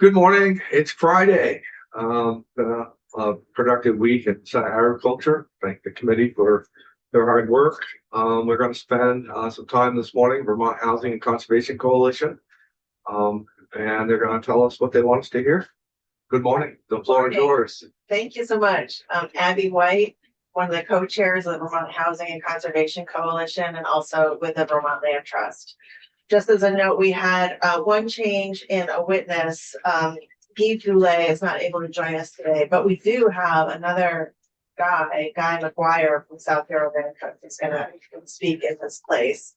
Good morning. It's Friday. Been a productive week in Senate Agriculture. Thank the committee for their hard work. We're going to spend some time this morning, Vermont Housing and Conservation Coalition, and they're going to tell us what they want us to hear. Good morning. The floor is yours. Thank you so much. Abby White, one of the co-chairs of the Vermont Housing and Conservation Coalition, and also with the Vermont Land Trust. Just as a note, we had one change in a witness. Guy Goulet is not able to join us today, but we do have another Guy McGuire from South Hero Land Trust who's going to speak in this place.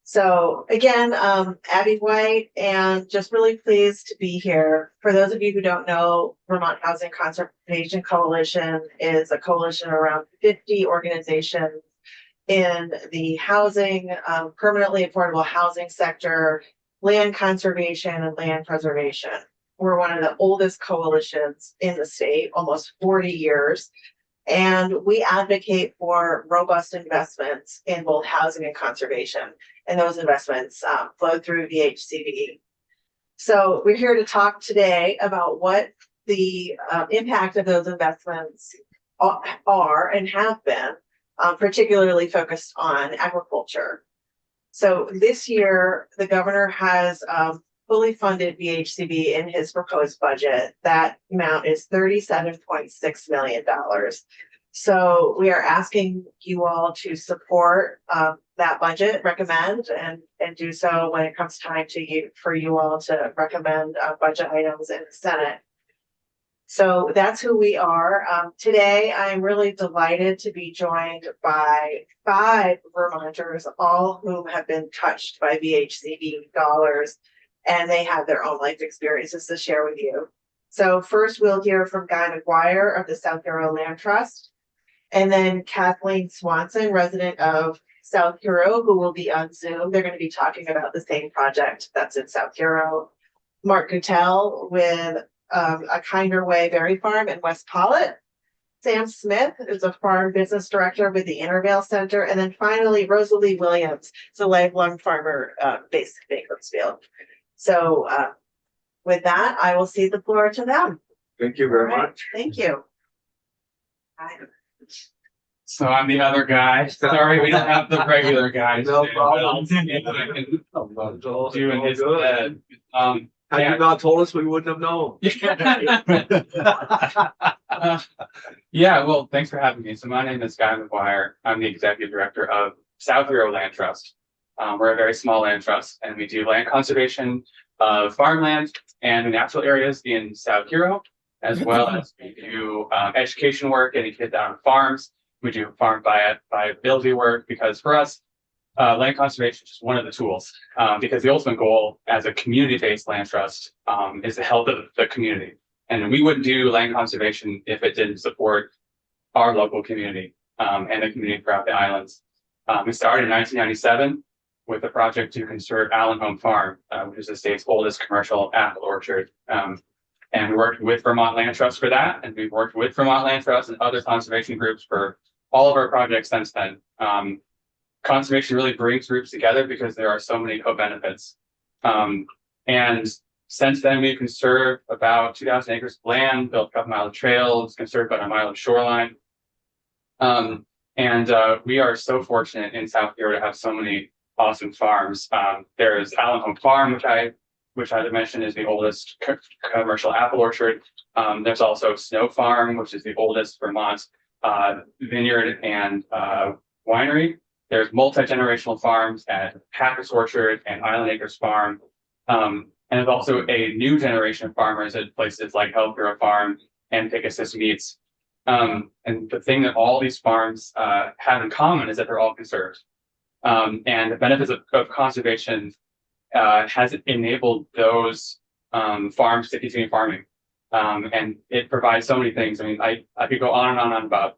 So again, Abby White, and just really pleased to be here. For those of you who don't know, Vermont Housing Conservation Coalition is a coalition of around 50 organizations in the housing, permanently affordable housing sector, land conservation, and land preservation. We're one of the oldest coalitions in the state, almost 40 years. And we advocate for robust investments in both housing and conservation. And those investments flow through VHCV. So we're here to talk today about what the impact of those investments are and have been, particularly focused on agriculture. So this year, the governor has fully funded VHCV in his proposed budget. That amount is $37.6 million. So we are asking you all to support that budget, recommend, and do so when it comes time for you all to recommend budget items in the Senate. So that's who we are. Today, I'm really delighted to be joined by 5 Vermonters, all whom have been touched by VHCV dollars, and they have their own life experiences to share with you. So first, we'll hear from Guy McGuire of the South Hero Land Trust, and then Kathleen Swanson, resident of South Hero, who will be on Zoom. They're going to be talking about the same project that's in South Hero. Mark Guttell with A Kinder Way Berry Farm in West Pollitt. Sam Smith is a farm business director with the Intervale Center. And then finally, Rosalie Williams is a lifelong farmer based in Bakersfield. So with that, I will cede the floor to them. Thank you very much. Thank you. So I'm the other guy. Sorry, we don't have the regular guys. No problem. Do in his head. Had you not told us, we wouldn't have known. Yeah, well, thanks for having me. So my name is Guy McGuire. I'm the executive director of South Hero Land Trust. We're a very small land trust, and we do land conservation of farmland and natural areas in South Hero, as well as we do education work, getting kids out on farms. We do farm viability work, because for us, land conservation is just one of the tools, because the ultimate goal as a community-based land trust is the health of the community. And we wouldn't do land conservation if it didn't support our local community and the community throughout the islands. We started in 1997 with a project to conserve Allen Home Farm, which is the state's oldest commercial apple orchard. And we worked with Vermont Land Trust for that, and we've worked with Vermont Land Trust and other conservation groups for all of our projects since then. Conservation really brings groups together because there are so many co-benefits. And since then, we've conserved about 2,000 acres of land, built a couple miles of trails, conserved about a mile of shoreline. We are so fortunate in South Hero to have so many awesome farms. There's Allen Home Farm, which I mentioned is the oldest commercial apple orchard. There's also Snow Farm, which is the oldest Vermont vineyard and winery. There's multi-generational farms at Packers Orchard and Island Acres Farm. And there's also a new generation of farmers at places like Health Hero Farm and Pegasus Meats. And the thing that all these farms have in common is that they're all conserved. And the benefits of conservation has enabled those farms to continue farming. And it provides so many things. I mean, I could go on and on about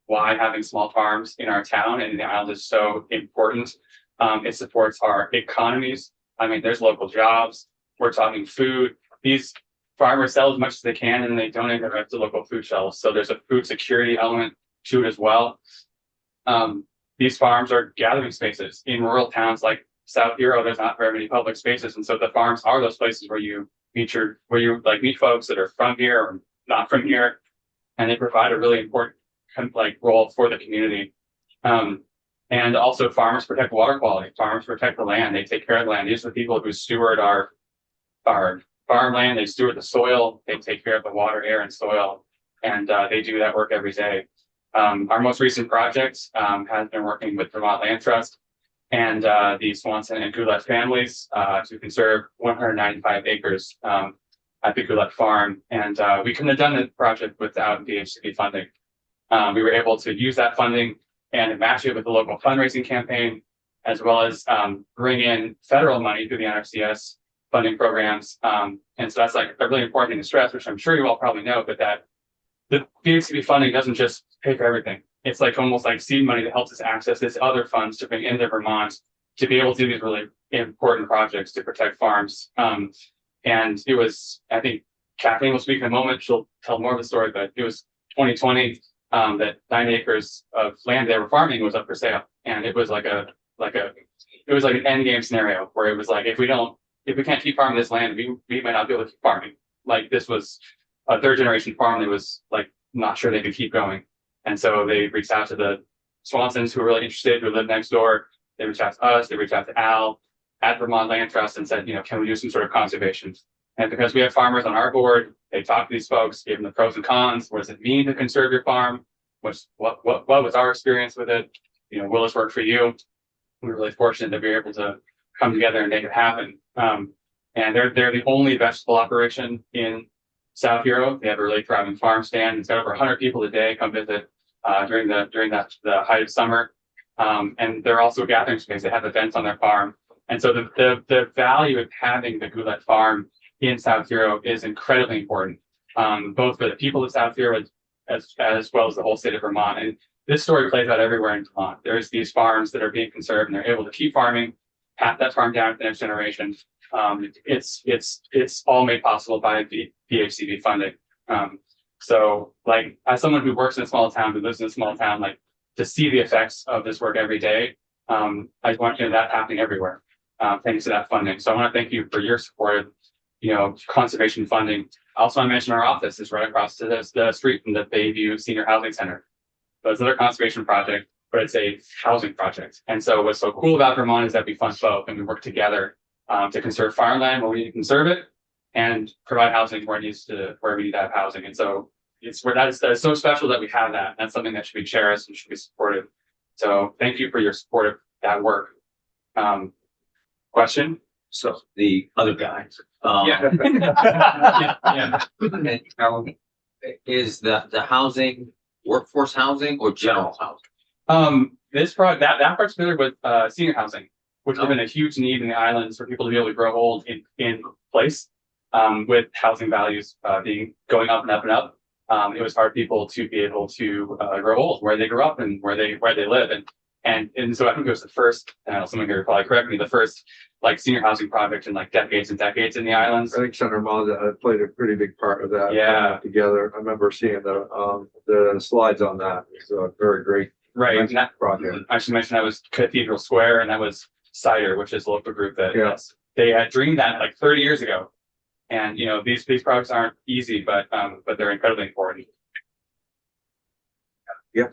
why having small farms in our town and in the island is so important. It supports our economies. I mean, there's local jobs. We're talking food. These farmers sell as much as they can, and they donate the rest to local food shelves. So there's a food security element to it as well. These farms are gathering spaces in rural towns like South Hero. There's not very many public spaces, and so the farms are those places where you where you like meet folks that are from here or not from here, and they provide a really important like role for the community. And also farmers protect water quality. Farmers protect the land. They take care of the land. These are the people who steward our farmland. They steward the soil. They take care of the water, air, and soil. And they do that work every day. Our most recent project has been working with Vermont Land Trust and the Swanson and Goulet families to conserve 195 acres at the Goulet farm. And we couldn't have done the project without DHCD funding. We were able to use that funding and match it with the local fundraising campaign, as well as bring in federal money through the NRCS funding programs. And so that's like a really important thing to stress, which I'm sure you all probably know, but that the DHCD funding doesn't just pay for everything. It's like almost like seed money that helps us access this other funds to bring into Vermont to be able to do these really important projects to protect farms. And it was, I think Kathleen will speak in a moment. She'll tell more of the story, but it was 2020 that 9 acres of land they were farming was up for sale. And it was like an end game scenario where it was like, if we can't keep farming this land, we might not be able to keep farming. Like this was a 3rd generation farm that was like not sure they could keep going. And so they reached out to the Swansons who were really interested, who lived next door. They reached out to us, they reached out to Al at Vermont Land Trust and said, can we do some sort of conservation? And because we have farmers on our board, they talked to these folks, gave them the pros and cons. What does it mean to conserve your farm? What was our experience with it? Will this work for you? We were really fortunate that we were able to come together and make it happen. And they're the only vegetable operation in South Hero. They have a really thriving farm stand. It's got over 100 people a day come visit during the height of summer. And they're also a gathering space. They have events on their farm. And so the value of having the Goulet farm in South Hero is incredibly important, both for the people of South Hero as well as the whole state of Vermont. And this story plays out everywhere in Vermont. There's these farms that are being conserved and they're able to keep farming, pass that farm down to the next generation. It's all made possible by the DHCD funding. So like as someone who works in a small town, who lives in a small town, like to see the effects of this work every day, I want that happening everywhere. Thanks to that funding. So I want to thank you for your support of, conservation funding. I also want to mention our office is right across to the street from the Bayview Senior Housing Center. So it's another conservation project, but it's a housing project. And so what's so cool about Vermont is that we fund both and we work together to conserve farmland where we need to conserve it and provide housing where we need to have housing. And so that is so special that we have that. That's something that should be cherished and should be supported. So thank you for your support of that work. Question? So the other guys. Yeah. Is the housing workforce housing or general housing? That part's familiar with senior housing, which has been a huge need in the islands for people to be able to grow old in place. With housing values going up and up and up. It was hard for people to be able to grow old where they grew up and where they live. And so I think it was the first, someone here will probably correct me, the first like senior housing project in like decades and decades in the islands. I think Senator Mazza played a pretty big part of that. Yeah. Together. I remember seeing the slides on that. It's a very great project. I should mention that was Cathedral Square and that was Cider, which is a local group that they had dreamed that like 30 years ago. And these projects aren't easy, but they're incredibly important. Yeah.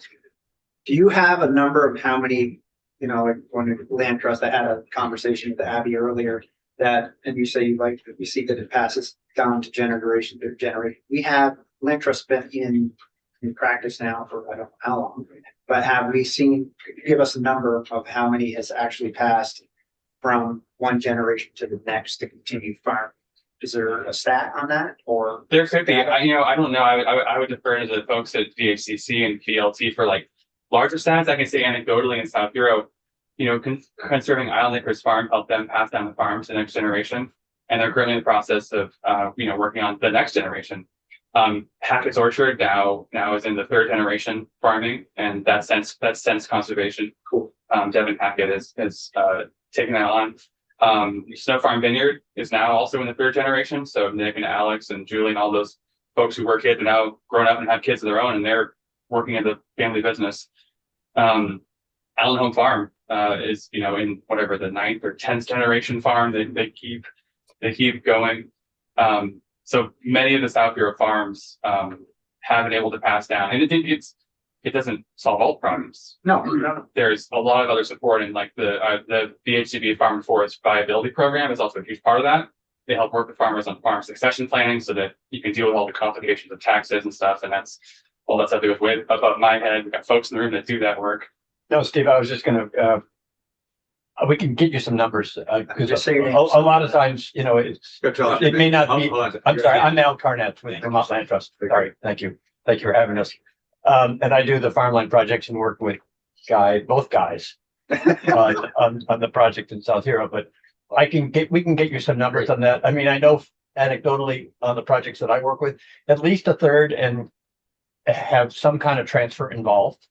Do you have a number of how many, like when Land Trust, I had a conversation with Abby earlier and you say you see that it passes down to generation to generation. We have Land Trust been in practice now for I don't know how long, but have we seen, give us a number of how many has actually passed from one generation to the next to continue farming? Is there a stat on that, or there could be? I don't know. I would defer to the folks at DHCC and PLT for like larger stats. I can say anecdotally in South Hero, conserving Island Acres Farm helped them pass down the farm to the next generation, and they're currently in the process of working on the next generation. Hackett's Orchard now is in the 3rd generation farming, and that's sense conservation. Cool. Devin Hackett has taken that on. Snow Farm Vineyard is now also in the 3rd generation. So Nick and Alex and Julie and all those folks who were kids are now grown up and have kids of their own, and they're working at the family business. Allen Home Farm is in whatever the 9th or 10th generation farm. They keep going. So many of the South Bureau farms have been able to pass down, and it doesn't solve all problems. No, no, There's a lot of other support, and like the VHCB Farm and Forest Viability Program is also a huge part of that. They help work with farmers on farm succession planning so that you can deal with all the complications of taxes and stuff, and that's all that stuff that goes way above my head. We've got folks in the room that do that work. No, Steve, I was just gonna, we can get you some numbers, Just because say your name. a lot of times, you know, Good job. it may not be, Hold on. I'm sorry, I'm Al Carnett with Vermont Land Trust. Sorry, thank you. Thank you for having us. And I do the farmland projects and work with both guys, on the project in South Hero, but we can get you some numbers on that. I mean, I know anecdotally on the projects that I work with, at least a third and have some kind of transfer involved,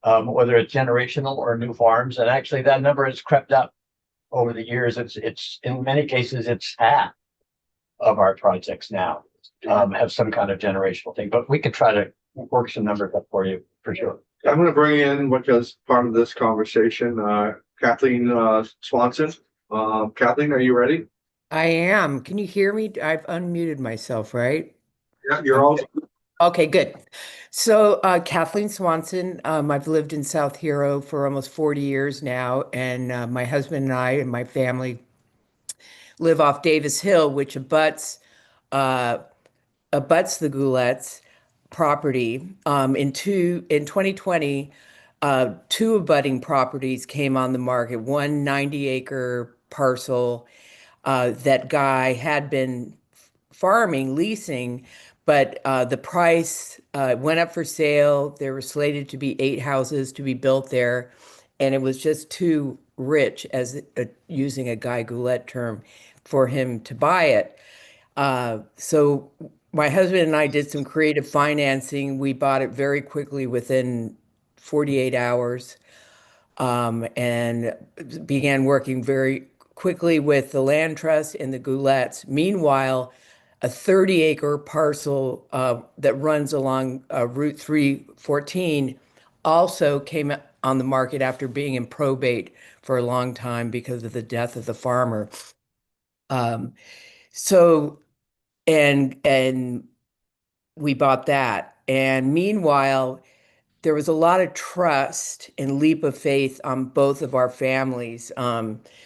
whether it's generational or new farms. And actually that number has crept up over the years. It's in many cases, it's half of our projects now, have some kind of generational thing, but we could try to work some numbers up for you for sure. I'm gonna bring in, which is part of this conversation, Kathleen Swanson. Kathleen, are you ready? I am. Can you hear me? I've unmuted myself, right? Yeah, you're all. Okay, good. So, Kathleen Swanson, I've lived in South Hero for almost 40 years now, and my husband and I and my family live off Davis Hill, which abuts the Goulettes property. In 2020, two abutting properties came on the market. One 90-acre parcel that guy had been farming, leasing, but the price went up for sale. There were slated to be 8 houses to be built there, and it was just too rich, as using a Guy Goulette term, for him to buy it. So my husband and I did some creative financing. We bought it very quickly within 48 hours, and began working very quickly with the land trust and the Goulettes. Meanwhile, a 30-acre parcel that runs along Route 314 also came on the market after being in probate for a long time because of the death of the farmer. So, and we bought that. And meanwhile, there was a lot of trust and leap of faith on both of our families.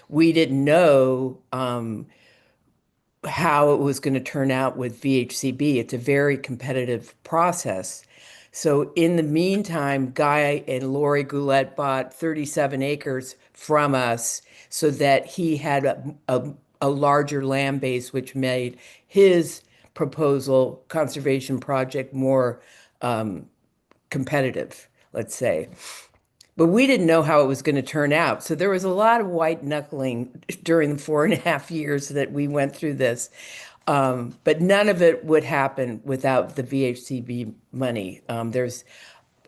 We didn't know how it was going to turn out with VHCB. It's a very competitive process. So in the meantime, Guy and Lori Goulette bought 37 acres from us so that he had a larger land base, which made his proposal conservation project more competitive, let's say. But we didn't know how it was going to turn out. So there was a lot of white knuckling during the 4.5 years that we went through this. But none of it would happen without the VHCB money. There was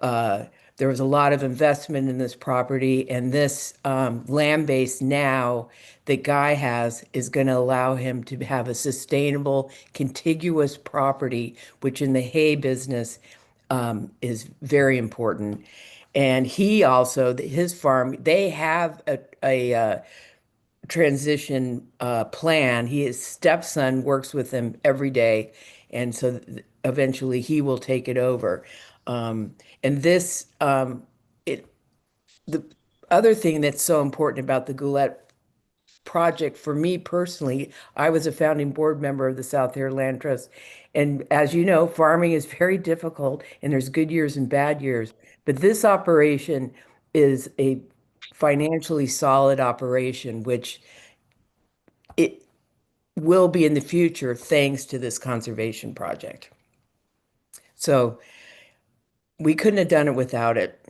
a lot of investment in this property, and this land base now that Guy has is going to allow him to have a sustainable, contiguous property, which in the hay business is very important. And he also, his farm, they have a transition plan. His stepson works with him every day, and so eventually he will take it over. And this, the other thing that's so important about the Goulette project for me personally, I was a founding board member of the South Hero Land Trust. And as you know, farming is very difficult and there's good years and bad years. But this operation is a financially solid operation, which it will be in the future thanks to this conservation project. So we couldn't have done it without it.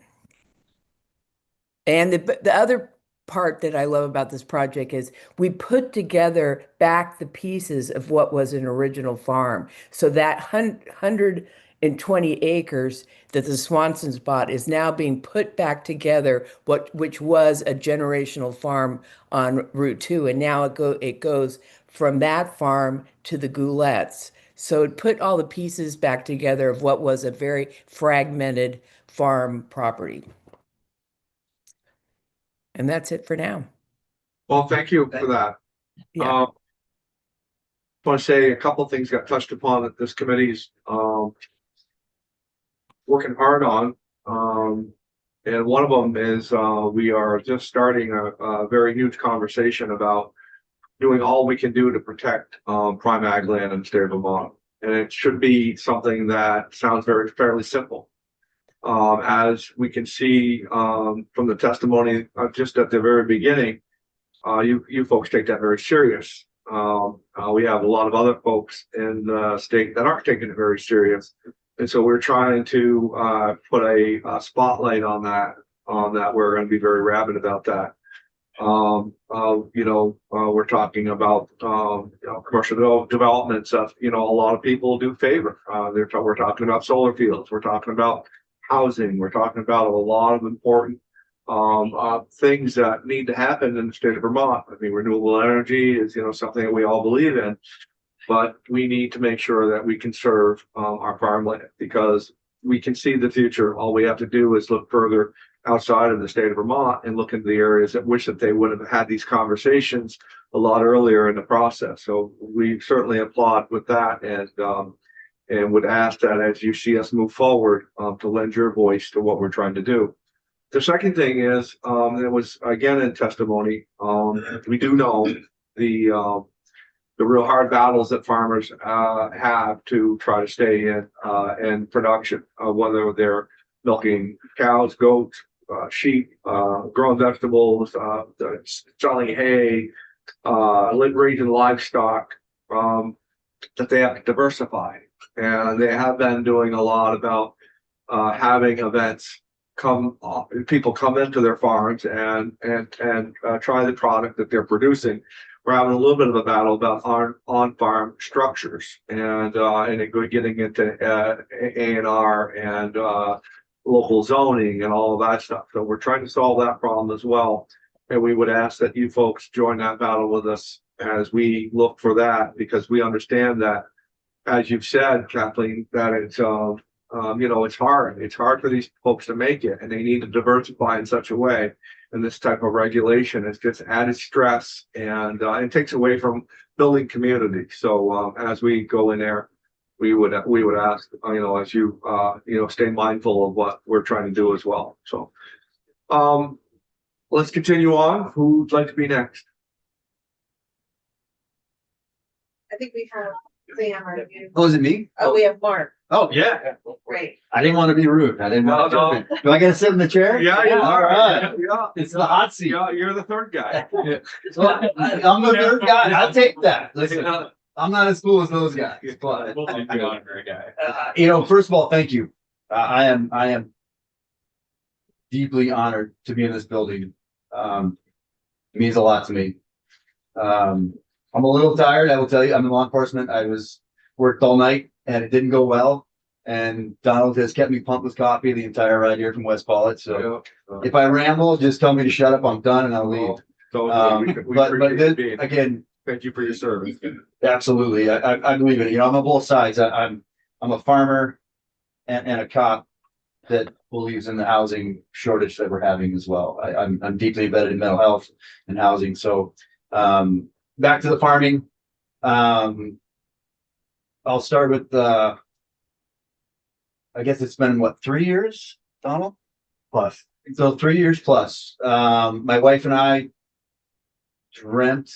And the other part that I love about this project is we put together back the pieces of what was an original farm. So that 120 acres that the Swansons bought is now being put back together, which was a generational farm on Route 2. And now it goes from that farm to the Goulettes. So it put all the pieces back together of what was a very fragmented farm property. And that's it for now. Well, thank you for that. Yeah. want to say a couple of things got touched upon that this committee's working hard on. And one of them is we are just starting a very huge conversation about doing all we can do to protect prime ag land in the state of Vermont. And it should be something that sounds fairly simple. As we can see from the testimony just at the very beginning, you folks take that very serious. We have a lot of other folks in the state that aren't taking it very serious. And so we're trying to put a spotlight on that, we're going to be very rabid about that. We're talking about commercial developments of, a lot of people do favor. We're talking about solar fields, we're talking about housing, we're talking about a lot of important things that need to happen in the state of Vermont. I mean, renewable energy is, something that we all believe in, but we need to make sure that we conserve our farmland because we can see the future. All we have to do is look further outside of the state of Vermont and look into the areas that wish that they would have had these conversations a lot earlier in the process. So we certainly applaud with that and would ask that as you see us move forward to lend your voice to what we're trying to do. The second thing is, it was again in testimony, we do know the real hard battles that farmers have to try to stay in production, whether they're milking cows, goats, sheep, growing vegetables, selling hay, raising livestock, that they have to diversify. And they have been doing a lot about having events people come into their farms and try the product that they're producing. We're having a little bit of a battle about on-farm structures and getting into A&R and local zoning and all of that stuff. So we're trying to solve that problem as well. And we would ask that you folks join that battle with us as we look for that, because we understand that, as you've said, Kathleen, that it's hard. It's hard for these folks to make it, and they need to diversify in such a way. And this type of regulation is just added stress, and it takes away from building community. So as we go in there, we would ask, as you stay mindful of what we're trying to do as well. So let's continue on. Who'd like to be next? I think we have Sam or you. Oh, is it me? Oh, we have Mark. Oh, yeah. Great. I didn't want to be rude. I didn't want to No, jump in. Do I get to sit in the chair? Yeah, All right. Yeah, It's the hot seat. you're the third guy. Well, I'm the third guy. I'll take that. Listen, I'm not as cool as those guys, but We'll take you on for a guy. first of all, thank you. I am deeply honored to be in this building. It means a lot to me. I'm a little tired, I will tell you. I'm in law enforcement. I worked all night and it didn't go well. And Donald has kept me pumped with coffee the entire ride here from West Pollitt. So if I ramble, just tell me to shut up. I'm done and I'll leave. Again, thank you for your service. absolutely. I believe it. I'm on both sides. I'm a farmer and a cop that believes in the housing shortage that we're having as well. I'm deeply embedded in mental health and housing. So back to the farming. I'll start with I guess it's been 3 years, Donald? Plus. So 3 years plus. My wife and I dreamt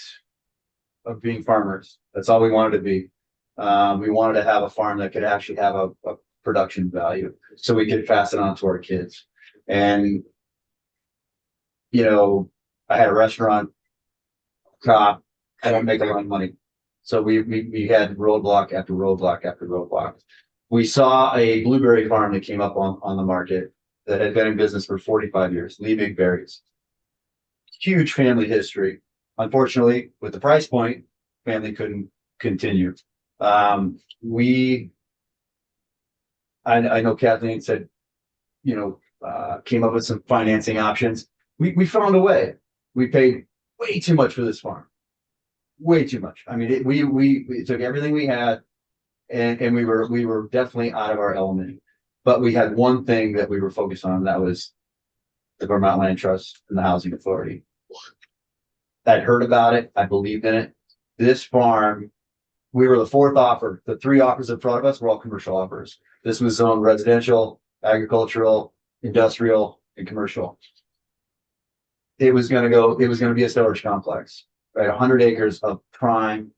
of being farmers. That's all we wanted to be. We wanted to have a farm that could actually have a production value so we could pass it on to our kids. And, I had a restaurant, cop, I don't make a lot of money. So we had roadblock after roadblock after roadblock. We saw a blueberry farm that came up on the market that had been in business for 45 years, Lee Big Berries. Huge family history. Unfortunately, with the price point, family couldn't continue. I know Kathleen said, came up with some financing options. We found a way. We paid way too much for this farm. Way too much. I mean, we took everything we had and we were definitely out of our element. But we had one thing that we were focused on, and that was the Vermont Land Trust and the Housing Authority. I'd heard about it. I believed in it. This farm we were the fourth offer. The three offers in front of us were all commercial offers. This was zoned residential, agricultural, industrial, and commercial. It was gonna be a storage complex, right? 100 acres of prime,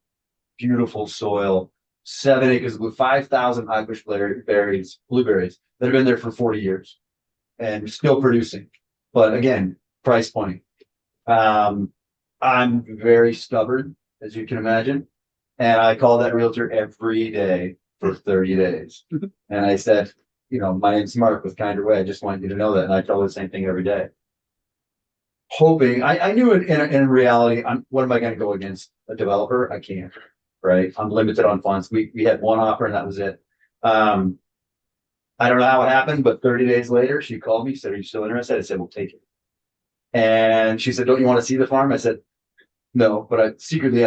beautiful soil, 7 acres with 5,000 high bush berries, blueberries that have been there for 40 years and still producing. But again, price point. I'm very stubborn, as you can imagine. And I called that realtor every day for 30 days. And I said, you know, my name's Mark with Kinder Way. I just want you to know that. And I tell her the same thing every day. Hoping, I knew in reality, what am I going to go against? A developer? I can't, right? I'm limited on funds. We had one offer and that was it. I don't know how it happened, but 30 days later, she called me, said, are you still interested? I said, we'll take it. And she said, don't you want to see the farm? I said, no, but I've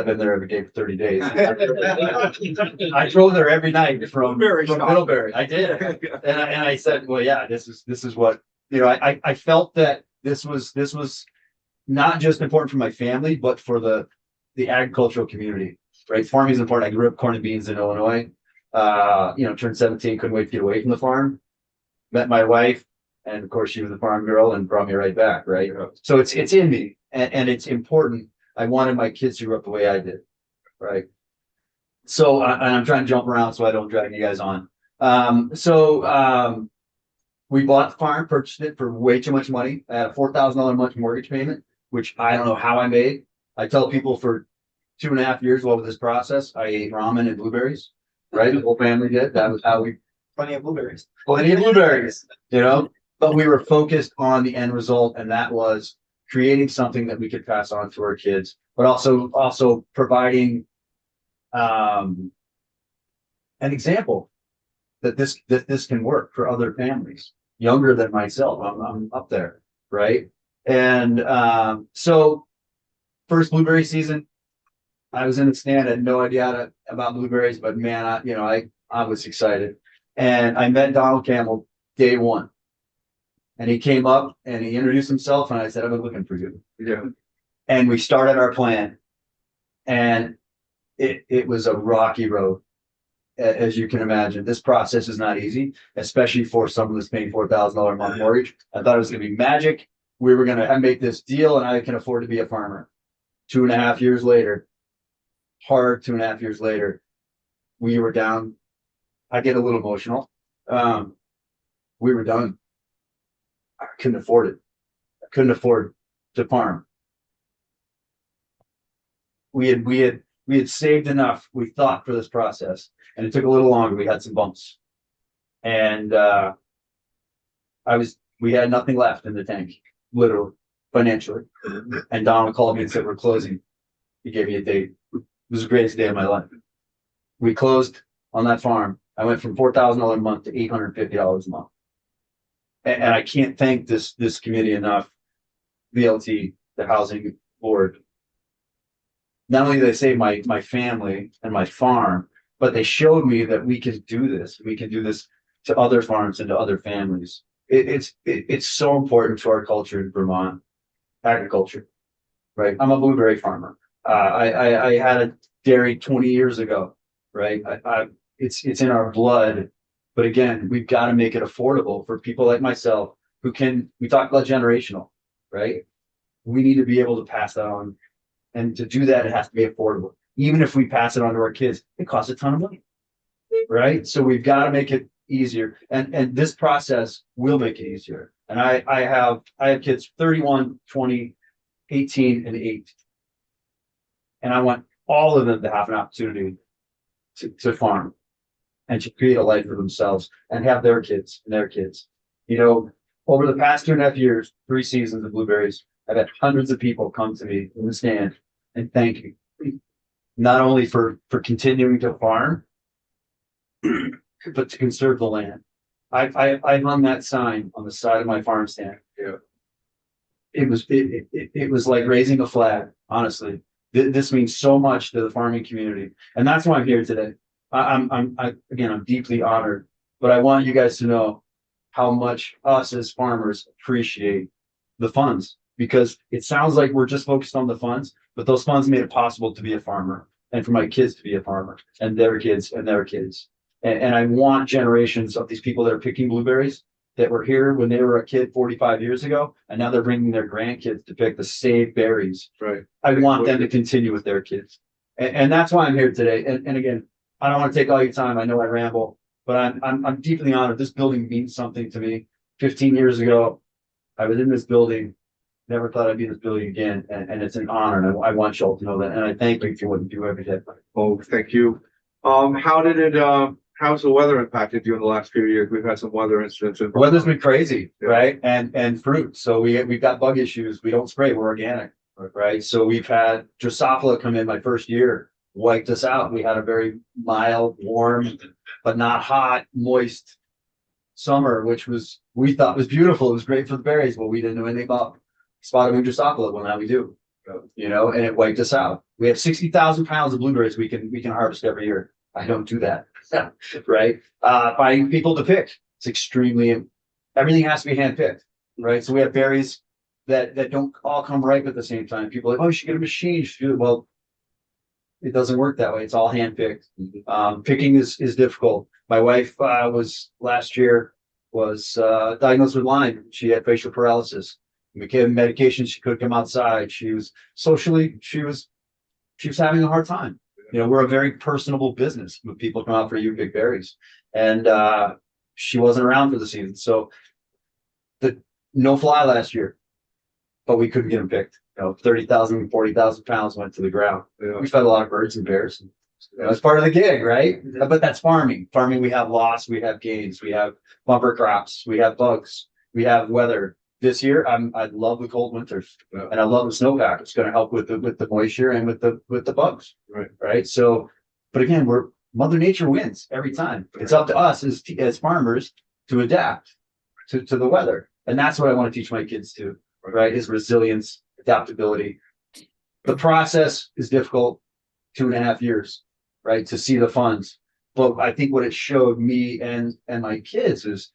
been there every day for 30 days. I drove there every night from Middlebury. I did. And I said, well, yeah, this is what, you know, I felt that this was not just important for my family, but for the agricultural community, right? Farming is important. I grew up corn and beans in Illinois, turned 17, couldn't wait to get away from the farm, met my wife. And of course she was a farm girl and brought me right back. Right. So it's in me and it's important. I wanted my kids to grow up the way I did. Right. So, and I'm trying to jump around so I don't drag you guys on. We bought the farm, purchased it for way too much money. I had a $4,000 a month mortgage payment, which I don't know how I made. I tell people for 2.5 years over this process, I ate ramen and blueberries, right? The whole family did. That was how we. Plenty of blueberries. Plenty of blueberries, you know, but we were focused on the end result, and that was creating something that we could pass on to our kids, but also providing an example that this can work for other families younger than myself. I'm up there, right? And so first blueberry season, I was in the stand. I had no idea about blueberries, but man, I was excited. And I met Donald Campbell day one. And he came up and he introduced himself, and I said, I've been looking for you. Yeah. And we started our plan. And it was a rocky road. As you can imagine, this process is not easy, especially for someone that's paying $4,000 a month mortgage. I thought it was going to be magic. We were going to make this deal and I can afford to be a farmer. 2.5 years later, hard 2.5 years later, we were down. I get a little emotional. We were done. I couldn't afford it. I couldn't afford to farm. We had saved enough, we thought, for this process, and it took a little longer. We had some bumps, and we had nothing left in the tank, literally, financially. And Donald called me and said, we're closing. He gave me a date. It was the greatest day of my life. We closed on that farm. I went from $4,000 a month to $850 a month. And I can't thank this committee enough, VLT, the housing board. Not only did they save my family and my farm, but they showed me that we can do this. We can do this to other farms and to other families. It's so important to our culture in Vermont, agriculture, right? I'm a blueberry farmer. I had a dairy 20 years ago, right? It's in our blood. But again, we've got to make it affordable for people like myself we talk about generational, right? We need to be able to pass that on. And to do that, it has to be affordable. Even if we pass it on to our kids, it costs a ton of money, right? So we've got to make it easier. And this process will make it easier. And I have kids 31, 20, 18, and 8. And I want all of them to have an opportunity to farm and to create a life for themselves and have their kids and their kids. You know, over the past 2.5 years, 3 seasons of blueberries, I've had hundreds of people come to me in the stand and thank me, not only for continuing to farm, but to conserve the land. I hung that sign on the side of my farm stand. Yeah. It was like raising a flag, honestly. This means so much to the farming community. And that's why I'm here today. I'm deeply honored, but I want you guys to know how much us as farmers appreciate the funds, because it sounds like we're just focused on the funds, but those funds made it possible to be a farmer. and for my kids to be a farmer and their kids and their kids. And I want generations of these people that are picking blueberries that were here when they were a kid 45 years ago, and now they're bringing their grandkids to pick the same berries. Right. I want them to continue with their kids. And that's why I'm here today. And again, I don't want to take all your time. I know I ramble, but I'm deeply honored. This building means something to me. 15 years ago, I was in this building, never thought I'd be in this building again. And it's an honor. And I want you all to know that. And I thank you for what you do every day. Oh, thank you. How's the weather impacted you in the last few years? We've had some weather incidents. The weather's been crazy, right? And fruit. So we've got bug issues. We don't spray, we're organic, right? So we've had Drosophila come in my first year, wiped us out. We had a very mild, warm, but not hot, moist summer, which we thought was beautiful. It was great for the berries, but we didn't know anything about spotted wing Drosophila. Well, now we do, and it wiped us out. We have 60,000 pounds of blueberries we can harvest every year. I don't do that. Right. Finding people to pick. It's everything has to be handpicked. Right. So we have berries that don't all come ripe at the same time. People are like, oh, you should get a machine. You should do it. Well, it doesn't work that way. It's all handpicked. Picking is difficult. My wife last year was diagnosed with Lyme. She had facial paralysis. We gave her medication. She couldn't come outside. She was having a hard time. We're a very personable business when people come out for you pick berries, and she wasn't around for the season. So no fly last year, but we couldn't get them picked. 30,000, 40,000 pounds went to the ground. Yeah. We fed a lot of birds and bears. It's part of the gig, right? But that's farming. Farming, we have loss, we have gains, we have bumper crops, we have bugs, we have weather. This year, I love the cold winters, and I love the snowpack. It's going to help with the moisture and with the bugs. Right. So, but again, Mother Nature wins every time. It's up to us as farmers to adapt to the weather, and that's what I want to teach my kids too. Right, is resilience, adaptability. The process is difficult. 2.5 years, right, to see the funds. But I think what it showed me and my kids is,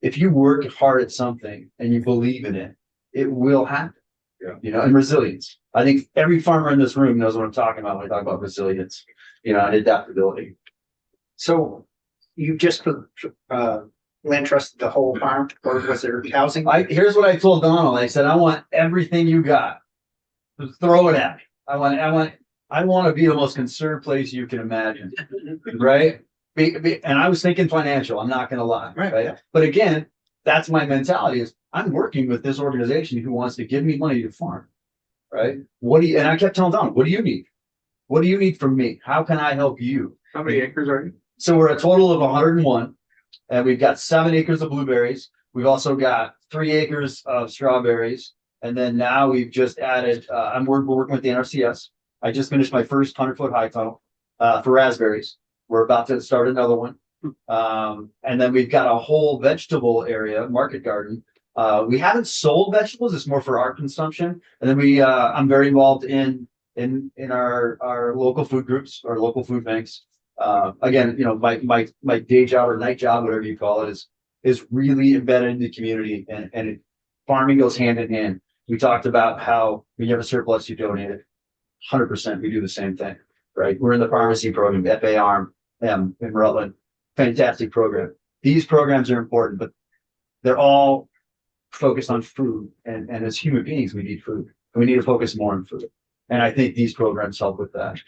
if you work hard at something and you believe in it, it will happen. Yeah. And resilience. I think every farmer in this room knows what I'm talking about when I talk about resilience, and adaptability. So you just put land trust the whole farm, or was there housing? Here's what I told Donald. I said, I want everything you got. Just throw it at me. I want to be the most conserved place you can imagine. Right? And I was thinking financial, I'm not going to lie. Right. Yeah. But again, that's my mentality is I'm working with this organization who wants to give me money to farm. Right. And I kept telling Don, what do you need? What do you need from me? How can I help you? How many acres are you? So we're a total of 101, and we've got 7 acres of blueberries. We've also got 3 acres of strawberries. And then now we've just added, we're working with the NRCS. I just finished my first 100-foot high tunnel for raspberries. We're about to start another one. And then we've got a whole vegetable area, market garden. We haven't sold vegetables, it's more for our consumption. And then I'm very involved in our local food groups, our local food banks. Again, my day job or night job, whatever you call it, is really embedded in the community, and farming goes hand in hand. We talked about how when you have a surplus, you donate it. 100%, we do the same thing, right? We're in the pharmacy program, FARM in Rutland. Fantastic program. These programs are important, but they're all focused on food. And as human beings, we need food. And we need to focus more on food. And I think these programs help with that.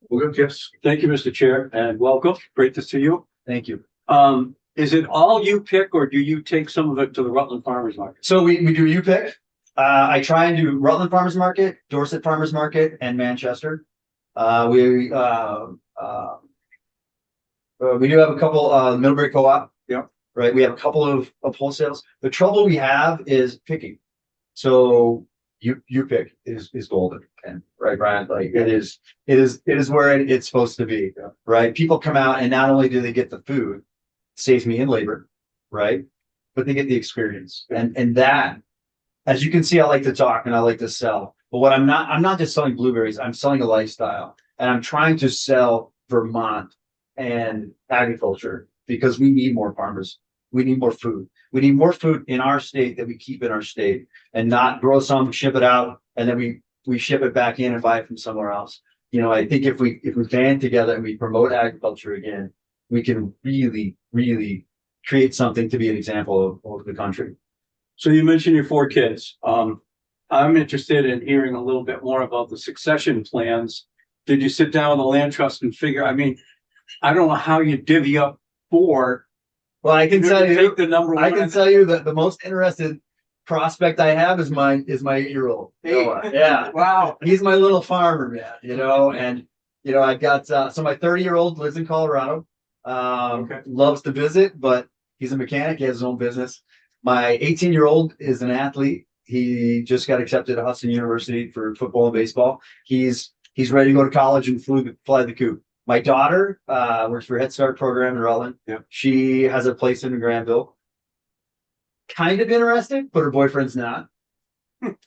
Well, yes. Thank you, Mr. Chair, and welcome. Great to see you. Thank you. Is it all you pick, or do you take some of it to the Rutland Farmers Market? So we do U-Pick. I try and do Rutland Farmers Market, Dorset Farmers Market, and Manchester. We do have a couple, Middlebury Co-op. Yeah. Right. We have a couple of wholesales. The trouble we have is picking. So U-Pick is golden. And right, Brian, like it is where it's supposed to be. Yeah. Right. People come out and not only do they get the food, saves me in labor, right? But they get the experience. And that, as you can see, I like to talk and I like to sell. But what I'm not just selling blueberries, I'm selling a lifestyle. And I'm trying to sell Vermont and agriculture, because we need more farmers. We need more food. We need more food in our state that we keep in our state, and not grow some, ship it out, and then we we ship it back in and buy it from somewhere else. You know, I think if we band together and we promote agriculture again, we can really, really create something to be an example of the country. So you mentioned your 4 kids. I'm interested in hearing a little bit more about the succession plans. Did you sit down with the land trust and figure, I mean, I don't know how you divvy up 4. Well, I can tell you, Take the number one. I can tell you that the most interested prospect I have is my 8-year-old. Yeah. Wow. He's my little farmer, man, you know, and you know, I've got so my 30-year-old lives in Colorado. Loves to visit, but he's a mechanic, he has his own business. My 18-year-old is an athlete. He just got accepted at Hudson University for football and baseball. He's ready to go to college and fly the coop. My daughter works for Head Start program in Rutland. Yeah. She has a place in Granville. Kind of interested, but her boyfriend's not.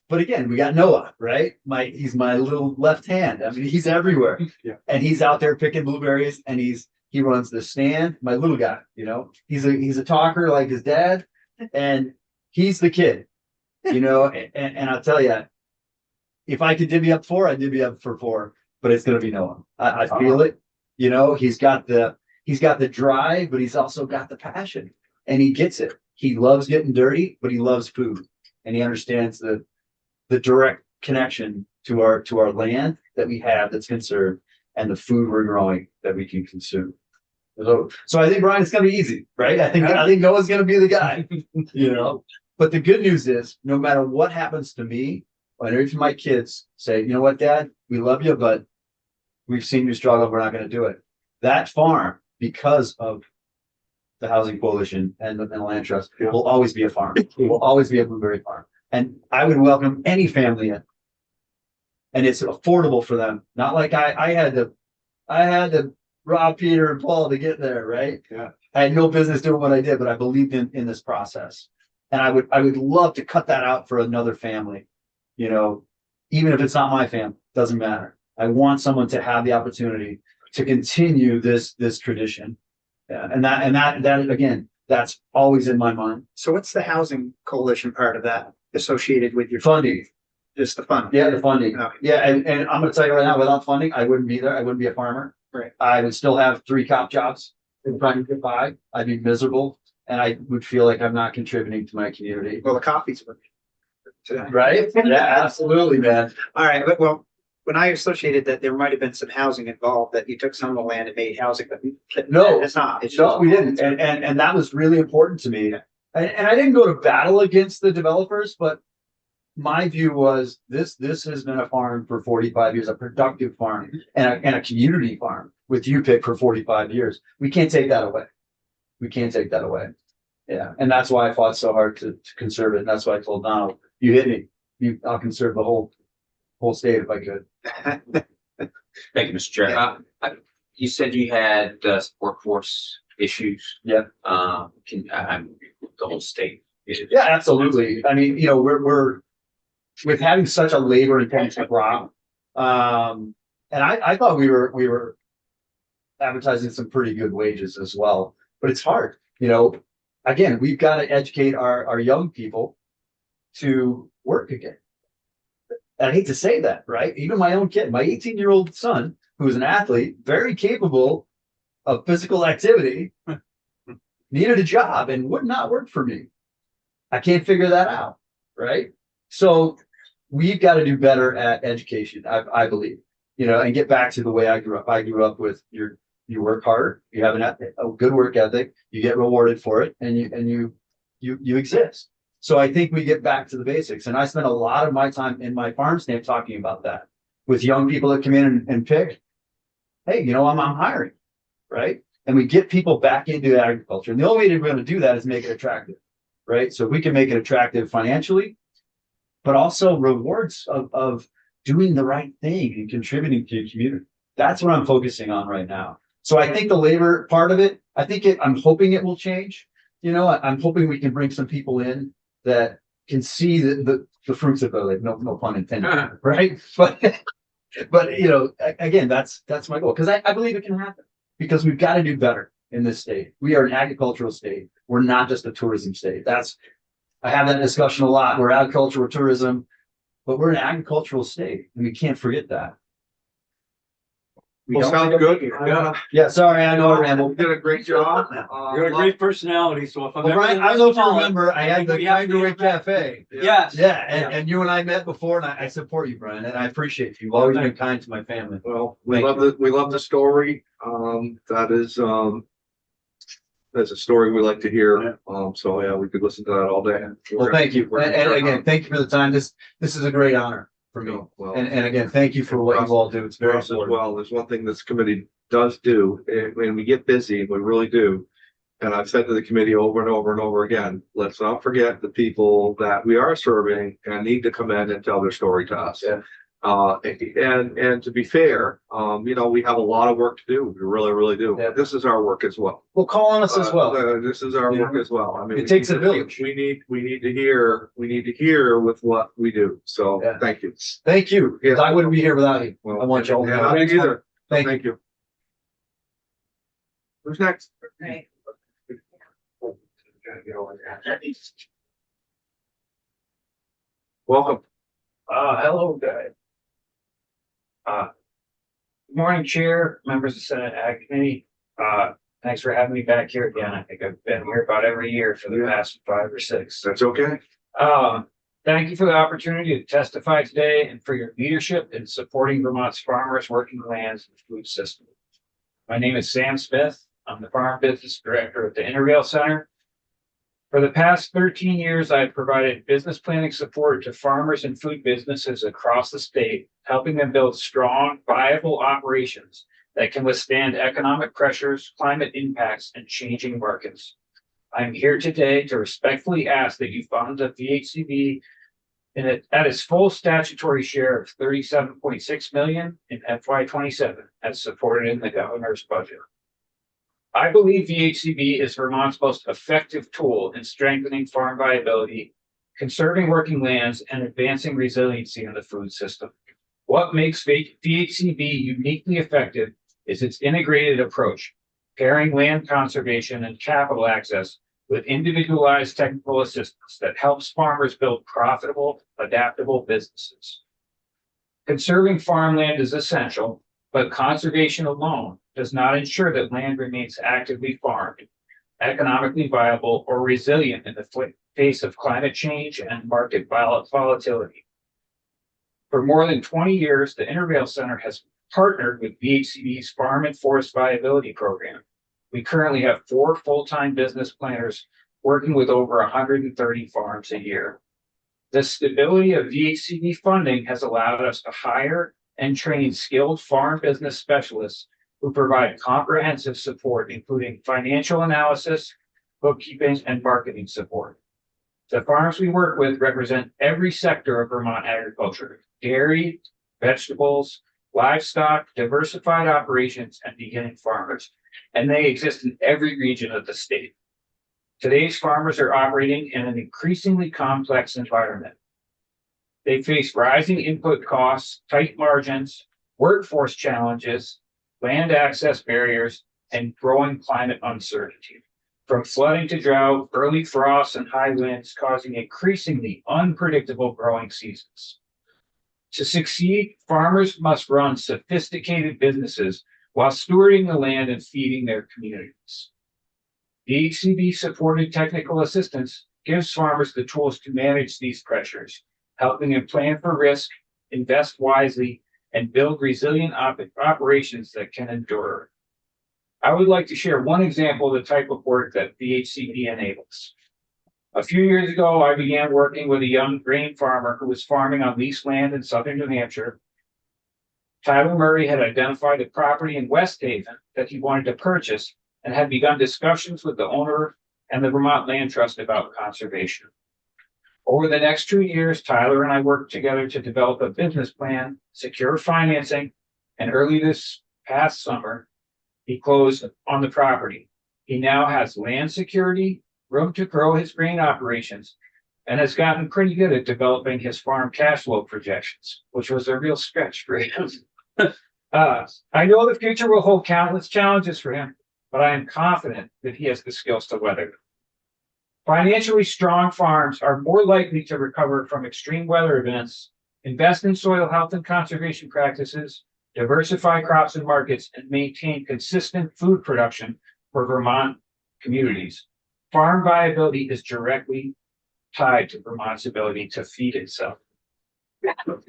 But again, we got Noah, right? He's my little left hand. I mean, he's everywhere. Yeah. And he's out there picking blueberries, and he runs the stand. My little guy, you know, he's a talker like his dad, and he's the kid, you know. And I'll tell you, if I could divvy up 4, I'd divvy up for 4. But it's going to be Noah. I feel it. You know, he's got the drive, but he's also got the passion, and he gets it. He loves getting dirty, but he loves food, and he understands the direct connection to our land that we have that's conserved and the food we're growing that we can consume. So I think, Brian, it's going to be easy, right? I think Noah's going to be the guy, you know. But the good news is, no matter what happens to me, or if my kids say, you know what, Dad, we love you, but we've seen you struggle, we're not going to do it. That farm, because of the Housing Coalition and the Land Trust, will always be a farm. It will always be a blueberry farm. And I would welcome any family in. And it's affordable for them. Not like I had to rob Peter and Paul to get there, right? Yeah. I had no business doing what I did, but I believed in this process. And I would love to cut that out for another family. You know, even if it's not my family, doesn't matter. I want someone to have the opportunity to continue this tradition. Yeah, and that again, that's always in my mind. So what's the housing coalition part of that associated with your Funding. just the fund? Yeah, the funding. Okay. Yeah, and I'm gonna tell you right now, without funding, I wouldn't be there. I wouldn't be a farmer. Right. I would still have 3 cop jobs and trying to get by. I'd be miserable, and I would feel like I'm not contributing to my community. Well, the coffee's for today. Right? Yeah, absolutely, man. All right, but well, when I associated that there might have been some housing involved, that you took some of the land and made housing, but No, it's not. It's no, just- we didn't, and that was really important to me. And I didn't go to battle against the developers, but my view was this has been a farm for 45 years, a productive farm and a community farm with UPIC for 45 years. We can't take that away. We can't take that away. Yeah, and that's why I fought so hard to conserve it. And that's why I told Donald, you hit me, I'll conserve the whole state if I could. Thank you, Mr. Chair. You said you had workforce issues. Yeah. I'm the whole state. Yeah, absolutely. I mean, you know, we're with having such a labor intensive crop. And I thought we were advertising some pretty good wages as well, but it's hard. You know, again, we've got to educate our young people to work again. And I hate to say that, right? Even my own kid, my 18-year-old son, who's an athlete, very capable of physical activity, needed a job and would not work for me. I can't figure that out, right? So we've got to do better at education, I believe, you know, and get back to the way I grew up. I grew up with you work hard, you have a good work ethic, you get rewarded for it, and you exist. So I think we get back to the basics. And I spend a lot of my time in my farm stand talking about that with young people that come in and pick, hey, you know, I'm hiring, right? And we get people back into agriculture. And the only way we're going to do that is make it attractive, right? So if we can make it attractive financially, but also rewards of doing the right thing and contributing to your community. That's what I'm focusing on right now. So I think the labor part of it, I'm hoping it will change. You know, I'm hoping we can bring some people in that can see the fruits of their labor. No pun intended, right? But you know, again, that's my goal, because I believe it can happen, because we've got to do better in this state. We are an agricultural state. We're not just a tourism state. I have that discussion a lot. We're agriculture, we're tourism. but we're an agricultural state and we can't forget that. We Well, don't sounds think good. of- Yeah. Yeah, sorry, I know I You rambled. did a great job. You got a great personality, so if I'm. Well, Brian, I don't know if you remember, I had the We have to Kangaroo get back. Cafe. Yes. Yeah, and you and I met before and I support you, Brian, and I appreciate you. You've always been kind to my family. Well, we Thank love the story. That's a story we like to hear. So yeah, we could listen to that all day. Well, thank you. And again, thank you for the time. This is a great honor for me. Well, And again, thank you for what you all do. It's for very us as important. well, there's one thing this committee does do, and when we get busy, we really do. And I've said to the committee over and over and over again, let's not forget the people that we are serving and need to come in and tell their story to us. Yeah. And to be fair, we have a lot of work to do. We really, really do. Yeah. This is our work as well. Well, call on us as well. This is our You work know, as well. I mean, it takes a village. We need to hear with what we do. So Yeah. thank you. Thank you, because I wouldn't be here without you. Well, I want you all to yeah, know. not me either. Thank you. Thank you. Who's next? Right. Welcome. Hello, guys. Good morning, Chair, members of the Senate Ag Committee. Thanks for having me back here again. I think I've been here about every year for the past 5 or 6. That's okay. Thank you for the opportunity to testify today and for your leadership in supporting Vermont's farmers, working lands, and food system. My name is Sam Smith. I'm the Farm Business Director at the Intervale Center. For the past 13 years, I've provided business planning support to farmers and food businesses across the state, helping them build strong, viable operations that can withstand economic pressures, climate impacts, and changing markets. I'm here today to respectfully ask that you fund the VHCB at its full statutory share of $37.6 million in FY27, as supported in the governor's budget. I believe VHCB is Vermont's most effective tool in strengthening farm viability, conserving working lands, and advancing resiliency in the food system. What makes VHCB uniquely effective is its integrated approach, pairing land conservation and capital access with individualized technical assistance that helps farmers build profitable, adaptable businesses. Conserving farmland is essential, but conservation alone does not ensure that land remains actively farmed, economically viable, or resilient in the face of climate change and market volatility. For more than 20 years, the Intervale Center has partnered with VHCB's Farm and Forest Viability Program. We currently have 4 full-time business planners working with over 130 farms a year. The stability of VHCB funding has allowed us to hire and train skilled farm business specialists who provide comprehensive support, including financial analysis, bookkeeping, and marketing support. The farms we work with represent every sector of Vermont agriculture: dairy, vegetables, livestock, diversified operations, and beginning farmers, and they exist in every region of the state. Today's farmers are operating in an increasingly complex environment. They face rising input costs, tight margins, workforce challenges, land access barriers, and growing climate uncertainty. From flooding to drought, early frosts, and high winds causing increasingly unpredictable growing seasons. To succeed, farmers must run sophisticated businesses while stewarding the land and feeding their communities. The VHCB-supported technical assistance gives farmers the tools to manage these pressures, helping them plan for risk, invest wisely, and build resilient operations that can endure. I would like to share one example of the type of work that VHCB enables. A few years ago, I began working with a young grain farmer who was farming on leased land in southern New Hampshire. Tyler Murray had identified a property in West Haven that he wanted to purchase and had begun discussions with the owner and the Vermont Land Trust about conservation. Over the next 2 years, Tyler and I worked together to develop a business plan, secure financing, and early this past summer, he closed on the property. He now has land security, room to grow his grain operations, and has gotten pretty good at developing his farm cash flow projections, which was a real stretch for him. I know the future will hold countless challenges for him, but I am confident that he has the skills to weather them. Financially strong farms are more likely to recover from extreme weather events invest in soil health and conservation practices, diversify crops and markets, and maintain consistent food production for Vermont communities. Farm viability is directly tied to Vermont's ability to feed itself.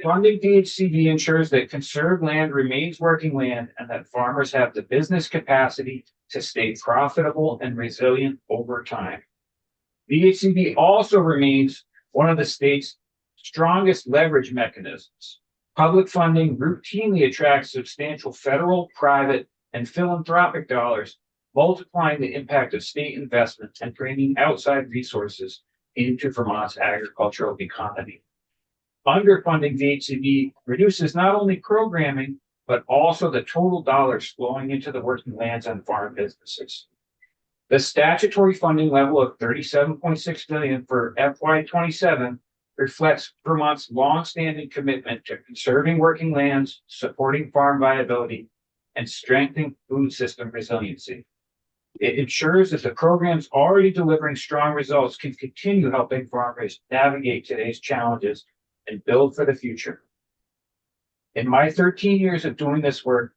Funding DHCD ensures that conserved land remains working land and that farmers have the business capacity to stay profitable and resilient over time. DHCD also remains one of the state's strongest leverage mechanisms. Public funding routinely attracts substantial federal, private, and philanthropic dollars, multiplying the impact of state investment and bringing outside resources into Vermont's agricultural economy. Underfunding DHCD reduces not only programming, but also the total dollars flowing into the working lands and farm businesses. The statutory funding level of $37.6 billion for FY27 reflects Vermont's longstanding commitment to conserving working lands, supporting farm viability, and strengthening food system resiliency. It ensures that the programs already delivering strong results can continue helping farmers navigate today's challenges and build for the future. In my 13 years of doing this work,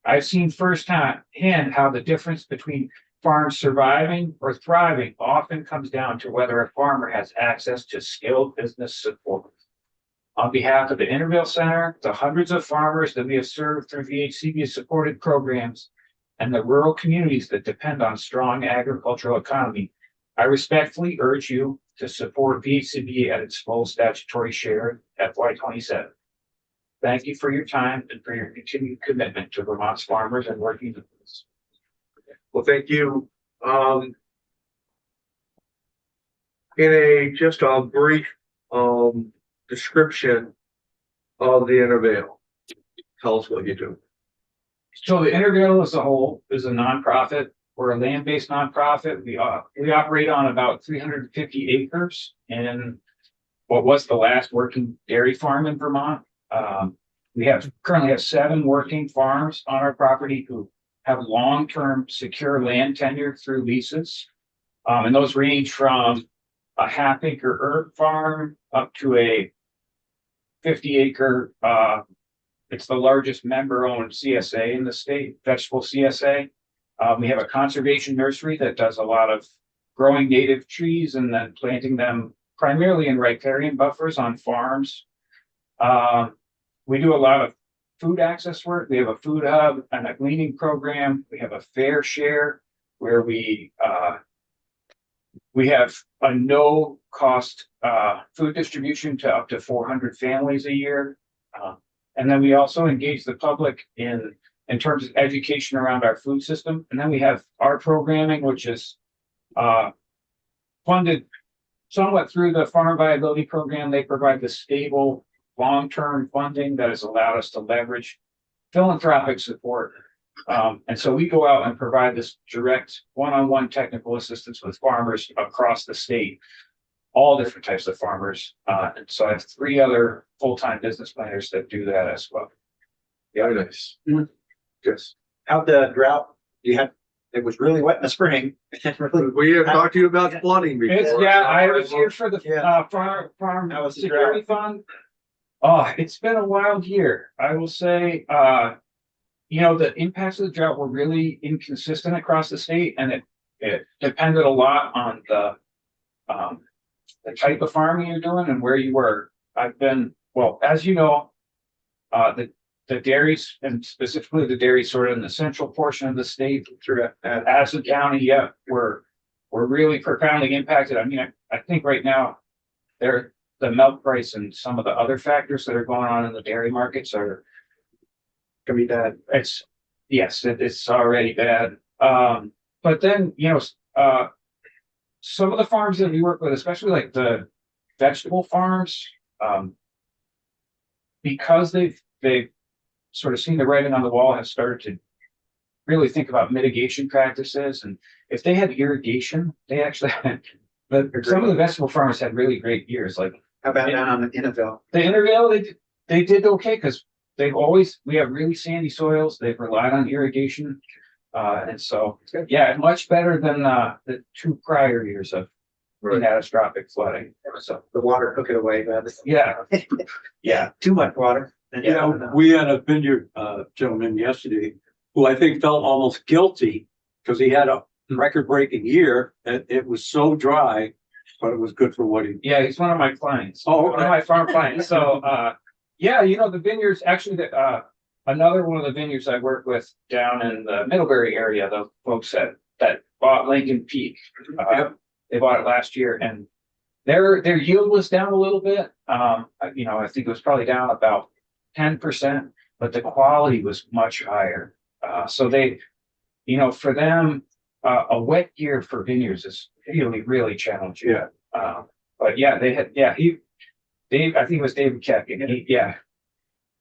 I've seen firsthand how the difference between farms surviving or thriving often comes down to whether a farmer has access to skilled business support. On behalf of the Intervale Center, the hundreds of farmers that we have served through VHCB supported programs, and the rural communities that depend on strong agricultural economy, I respectfully urge you to support VHCB at its full statutory share FY27. Thank you for your time and for your continued commitment to Vermont's farmers and working families. Well, thank you. In just a brief description of the Intervale, tell us what you do. So the Intervale as a whole is a nonprofit. We're a land-based nonprofit. We operate on about 350 acres in what was the last working dairy farm in Vermont. We currently have 7 working farms on our property who have long-term secure land tenure through leases. And those range from a half-acre herb farm up to a 50-acre, it's the largest member-owned CSA in the state, vegetable CSA. We have a conservation nursery that does a lot of growing native trees and then planting them primarily in riparian buffers on farms. We do a lot of food access work. We have a food hub and a gleaning program. We have a fair share where we have a no cost food distribution to up to 400 families a year. And then we also engage the public in terms of education around our food system. And then we have our programming, which is funded somewhat through the Farm Viability Program. They provide the stable, long-term funding that has allowed us to leverage philanthropic support. And so we go out and provide this direct one-on-one technical assistance with farmers across the state, all different types of farmers. And so I have 3 other full-time business planners that do that as well. Very nice. Yes. How'd the drought, it was really wet in the spring. We have talked to you about flooding before. I was here for the farm How was the security fund. Oh, it's been a wild year. I will say, the impacts of the drought were really inconsistent across the state, and it depended a lot on the type of farming you're doing and where you were. As you know, the dairies, and specifically the dairies sort of in the central portion of the state through Addison County, were really profoundly impacted. I mean, I think right now the milk price and some of the other factors that are going on in the dairy markets are Gonna be bad. It's already bad. But then, some of the farms that we work with, especially like the vegetable farms, because they've sort of seen the writing on the wall, have started to really think about mitigation practices. And if they had irrigation, they actually had, some of the vegetable farmers had really great years. Like, How about down on the Intervale? the Intervale, they did okay because we have really sandy soils. They've relied on irrigation. And so, much better than the 2 prior years of Right. catastrophic flooding. So, The water took it away, but yeah, yeah. too much water. And You know, we had a vineyard, gentleman yesterday who I think felt almost guilty because he had a record-breaking year and it was so dry, but it was good for what he. Yeah, he's one of my clients. Oh, One of my farm clients. So, yeah, the vineyards, actually, another one of the vineyards I work with down in the Middlebury area, the folks that bought Lincoln Peak. They bought it last year and their yield was down a little bit. I think it was probably down about 10%, but the quality was much higher. So they, for them, a wet year for vineyards is really, really challenging. Yeah. But yeah, they had, yeah, Dave, I think it was David Keck, and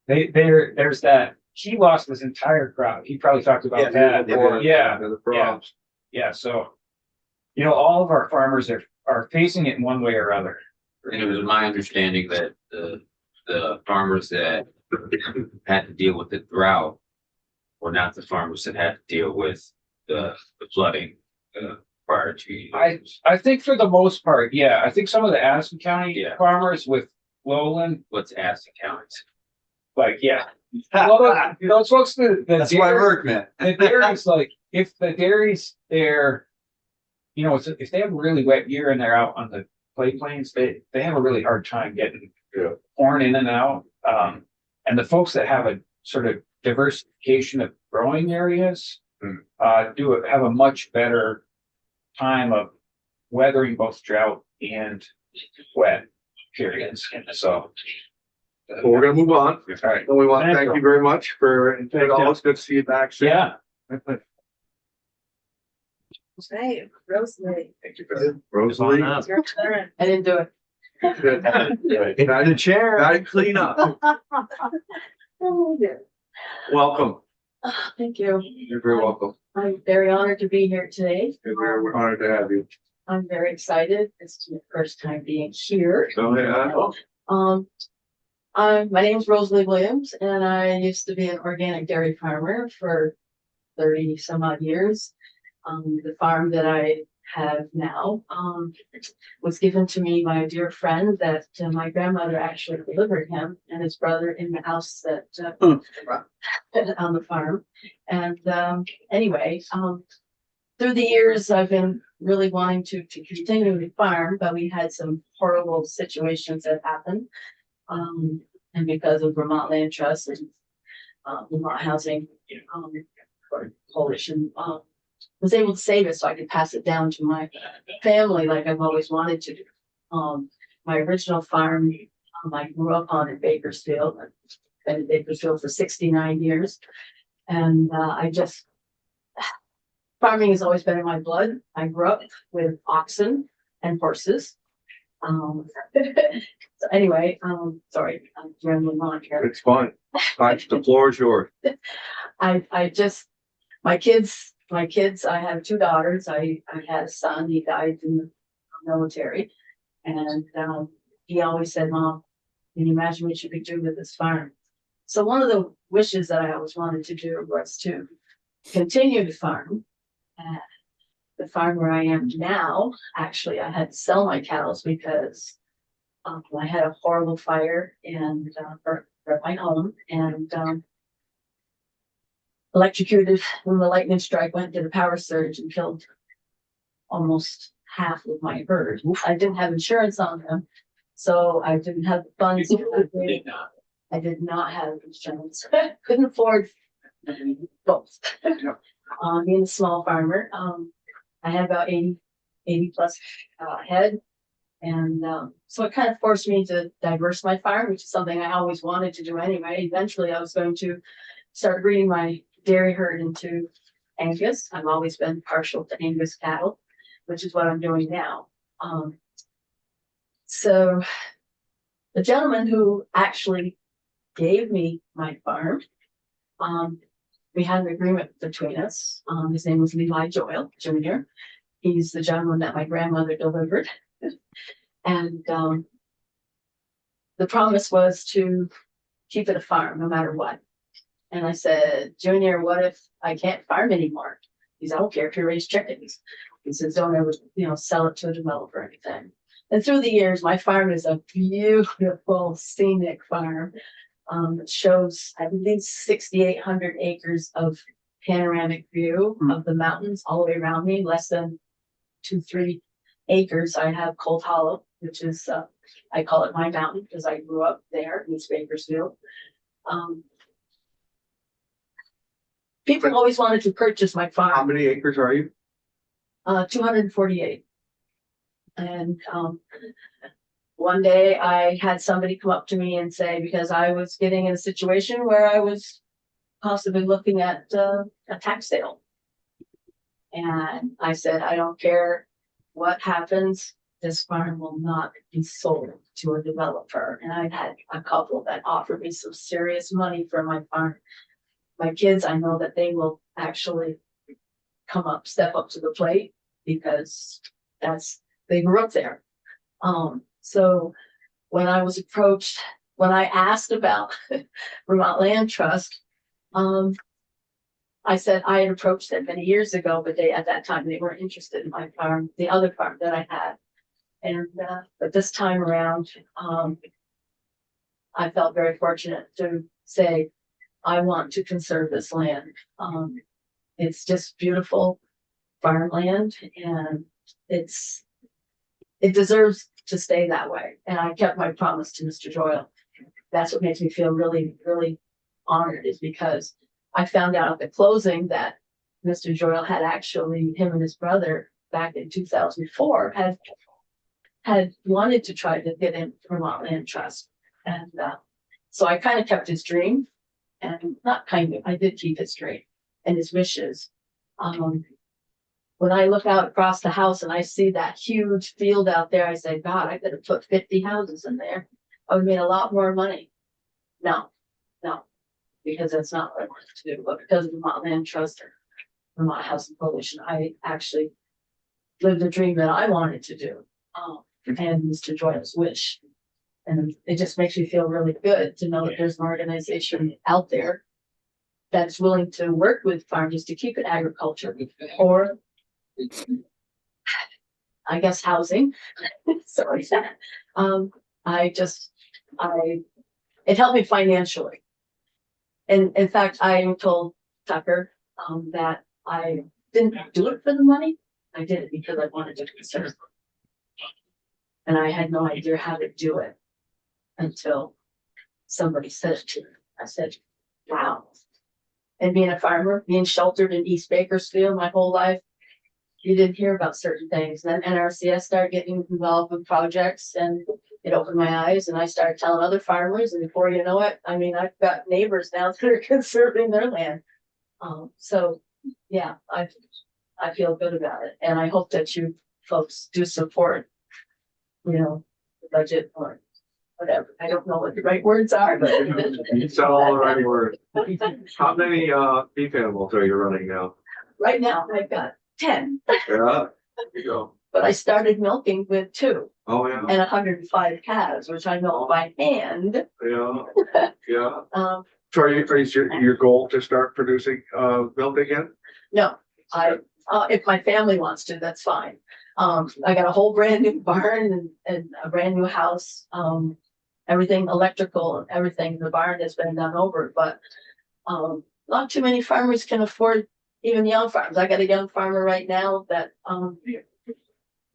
there's that, he lost his entire crop. He probably talked about that. Yeah, The problems. yeah, so, all of our farmers are facing it in one way or other. And it was my understanding that the farmers that had to deal with the drought were not the farmers that had to deal with the flooding prior to. I think for the most part, yeah, I think some of the Addison County Yeah. farmers with lowland, What's Addison County? like, yeah. Well, those folks, That's why I work, man. the dairies, like, if the dairies, if they have a really wet year and they're out on the clay plains, they have a really hard time getting corn in and out. And the folks that have a sort of diversification of growing areas have a much better time of weathering both drought and wet periods. And so, Well, we're gonna move on. all right. And we want to Thank thank you. you very much for all. It's good to see you back. soon. Yeah. Hey, Rosemary, Thank you, Rosalie. it's your turn. I didn't do it. Gotta chair. clean up. Oh, dear. Welcome. Thank you. You're very welcome. I'm very honored to be here today. We're honored to have you. I'm very excited. This is my first time being here. So, yeah. My name's Rosalie Williams, and I used to be an organic dairy farmer for 30 some odd years. The farm that I have now, was given to me by a dear friend that my grandmother actually delivered him and his brother in the house that, on the farm. And, anyway, through the years, I've been really wanting to continue to farm, but we had some horrible situations that happened. And because of Vermont Land Trust and, Vermont Housing, Coalition, was able to save it so I could pass it down to my family like I've always wanted to do. My original farm, I grew up on in Bakersfield. I've been in Bakersfield for 69 years. And farming has always been in my blood. I grew up with oxen and horses. So anyway, sorry, I'm rambling on here. It's fine. The floor is yours. My kids, I have two daughters. I had a son, he died in the military. And he always said, Mom, can you imagine what you could do with this farm? So one of the wishes that I always wanted to do was to continue to farm. The farm where I am now, actually, I had to sell my cows because I had a horrible fire and burnt my home and electrocuted when the lightning strike went to the power surge and killed almost half of my herd. I didn't have insurance on them, so I didn't have the funds. I did not have insurance. Couldn't afford both. Being a small farmer, I had about 80 plus head. And so it kind of forced me to diverse my farm, which is something I always wanted to do anyway. Eventually, I was going to start breeding my dairy herd into Angus. I've always been partial to Angus cattle, which is what I'm doing now. So the gentleman who actually gave me my farm, we had an agreement between us. His name was Levi Joyle Jr. He's the gentleman that my grandmother delivered. And the promise was to keep it a farm no matter what. And I said, Junior, what if I can't farm anymore? He said, I don't care if you raise chickens. He says, don't ever, sell it to a developer or anything. And through the years, my farm is a beautiful scenic farm. It shows, I believe, 6,800 acres of panoramic view of the mountains all the way around me, less than 2-3 acres. I have Cold Hollow, which is, I call it my mountain because I grew up there in East Bakersfield. People always wanted to purchase my How farm, many acres are you? 248. And one day I had somebody come up to me and say, because I was getting in a situation where I was possibly looking at a tax sale. And I said, I don't care what happens, this farm will not be sold to a developer. And I've had a couple that offered me some serious money for my farm. My kids, I know that they will actually step up to the plate because they grew up there. So when I was approached, when I asked about Vermont Land Trust, I said I had approached them many years ago, but at that time they weren't interested in my farm, the other farm that I had. And but this time around, I felt very fortunate to say, I want to conserve this land. It's just beautiful farmland, and it deserves to stay that way. And I kept my promise to Mr. Doyle. That's what makes me feel really, really honored, is because I found out at the closing that Mr. Doyle had actually, him and his brother back in 2004 had wanted to try to get in Vermont Land Trust. And so I kind of kept his dream, and not kind of, I did keep his dream and his wishes. When I look out across the house and I see that huge field out there, I say, God, I could have put 50 houses in there. I would have made a lot more money. No, because that's not what I wanted to do. But because of Vermont Land Trust or Vermont Housing Coalition, I actually lived a dream that I wanted to do. And Mr. Doyle's wish. And it just makes me feel really good to know that there's an organization out there that's willing to work with farmers to keep it agriculture, or I guess housing. Sorry. It helped me financially. And in fact, I told Tucker that I didn't do it for the money. I did it because I wanted to conserve. And I had no idea how to do it until somebody said it to me. I said, wow. And being a farmer, being sheltered in East Bakersfield my whole life, you didn't hear about certain things. Then NRCS started getting involved with projects, and it opened my eyes, and I started telling other farmers, and before you know it, I mean, I've got neighbors now that are conserving their land. So yeah, I feel good about it, and I hope that you folks do support, the budget or whatever. I don't know what the right words are, but You said all the right words. How many beef animals are you running now? right now I've got 10, Yeah, there you go. but I started milking with 2 Oh, yeah, and 105 calves, which I milk by hand. yeah, yeah. Um, So is your goal to start producing milk again? no, if my family wants to, that's fine. I got a whole brand new barn and a brand new house. Everything electrical and everything. The barn has been done over, but not too many farmers can afford, even young farmers. I got a young farmer right now that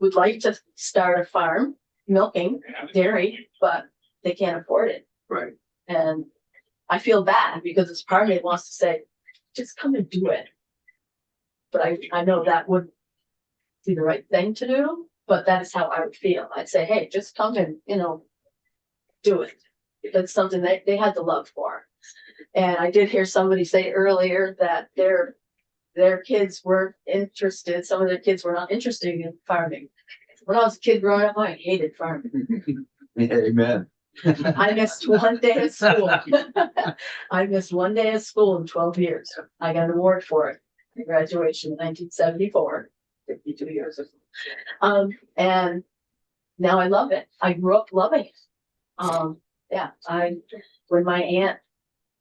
would like to start a farm milking dairy, but they can't afford it. Right. And I feel bad because it's part of me that wants to say, just come and do it. But I know that wouldn't be the right thing to do, but that is how I would feel. I'd say, hey, just come and, do it. It's something that they had the love for. And I did hear somebody say earlier that their kids weren't interested. Some of their kids were not interested in farming. When I was a kid growing up, I hated farming. Amen. I missed one day of school. I missed one day of school in 12 years. I got an award for it. I graduation in 1974, 52 years ago. And now I love it. I grew up loving it. When my aunt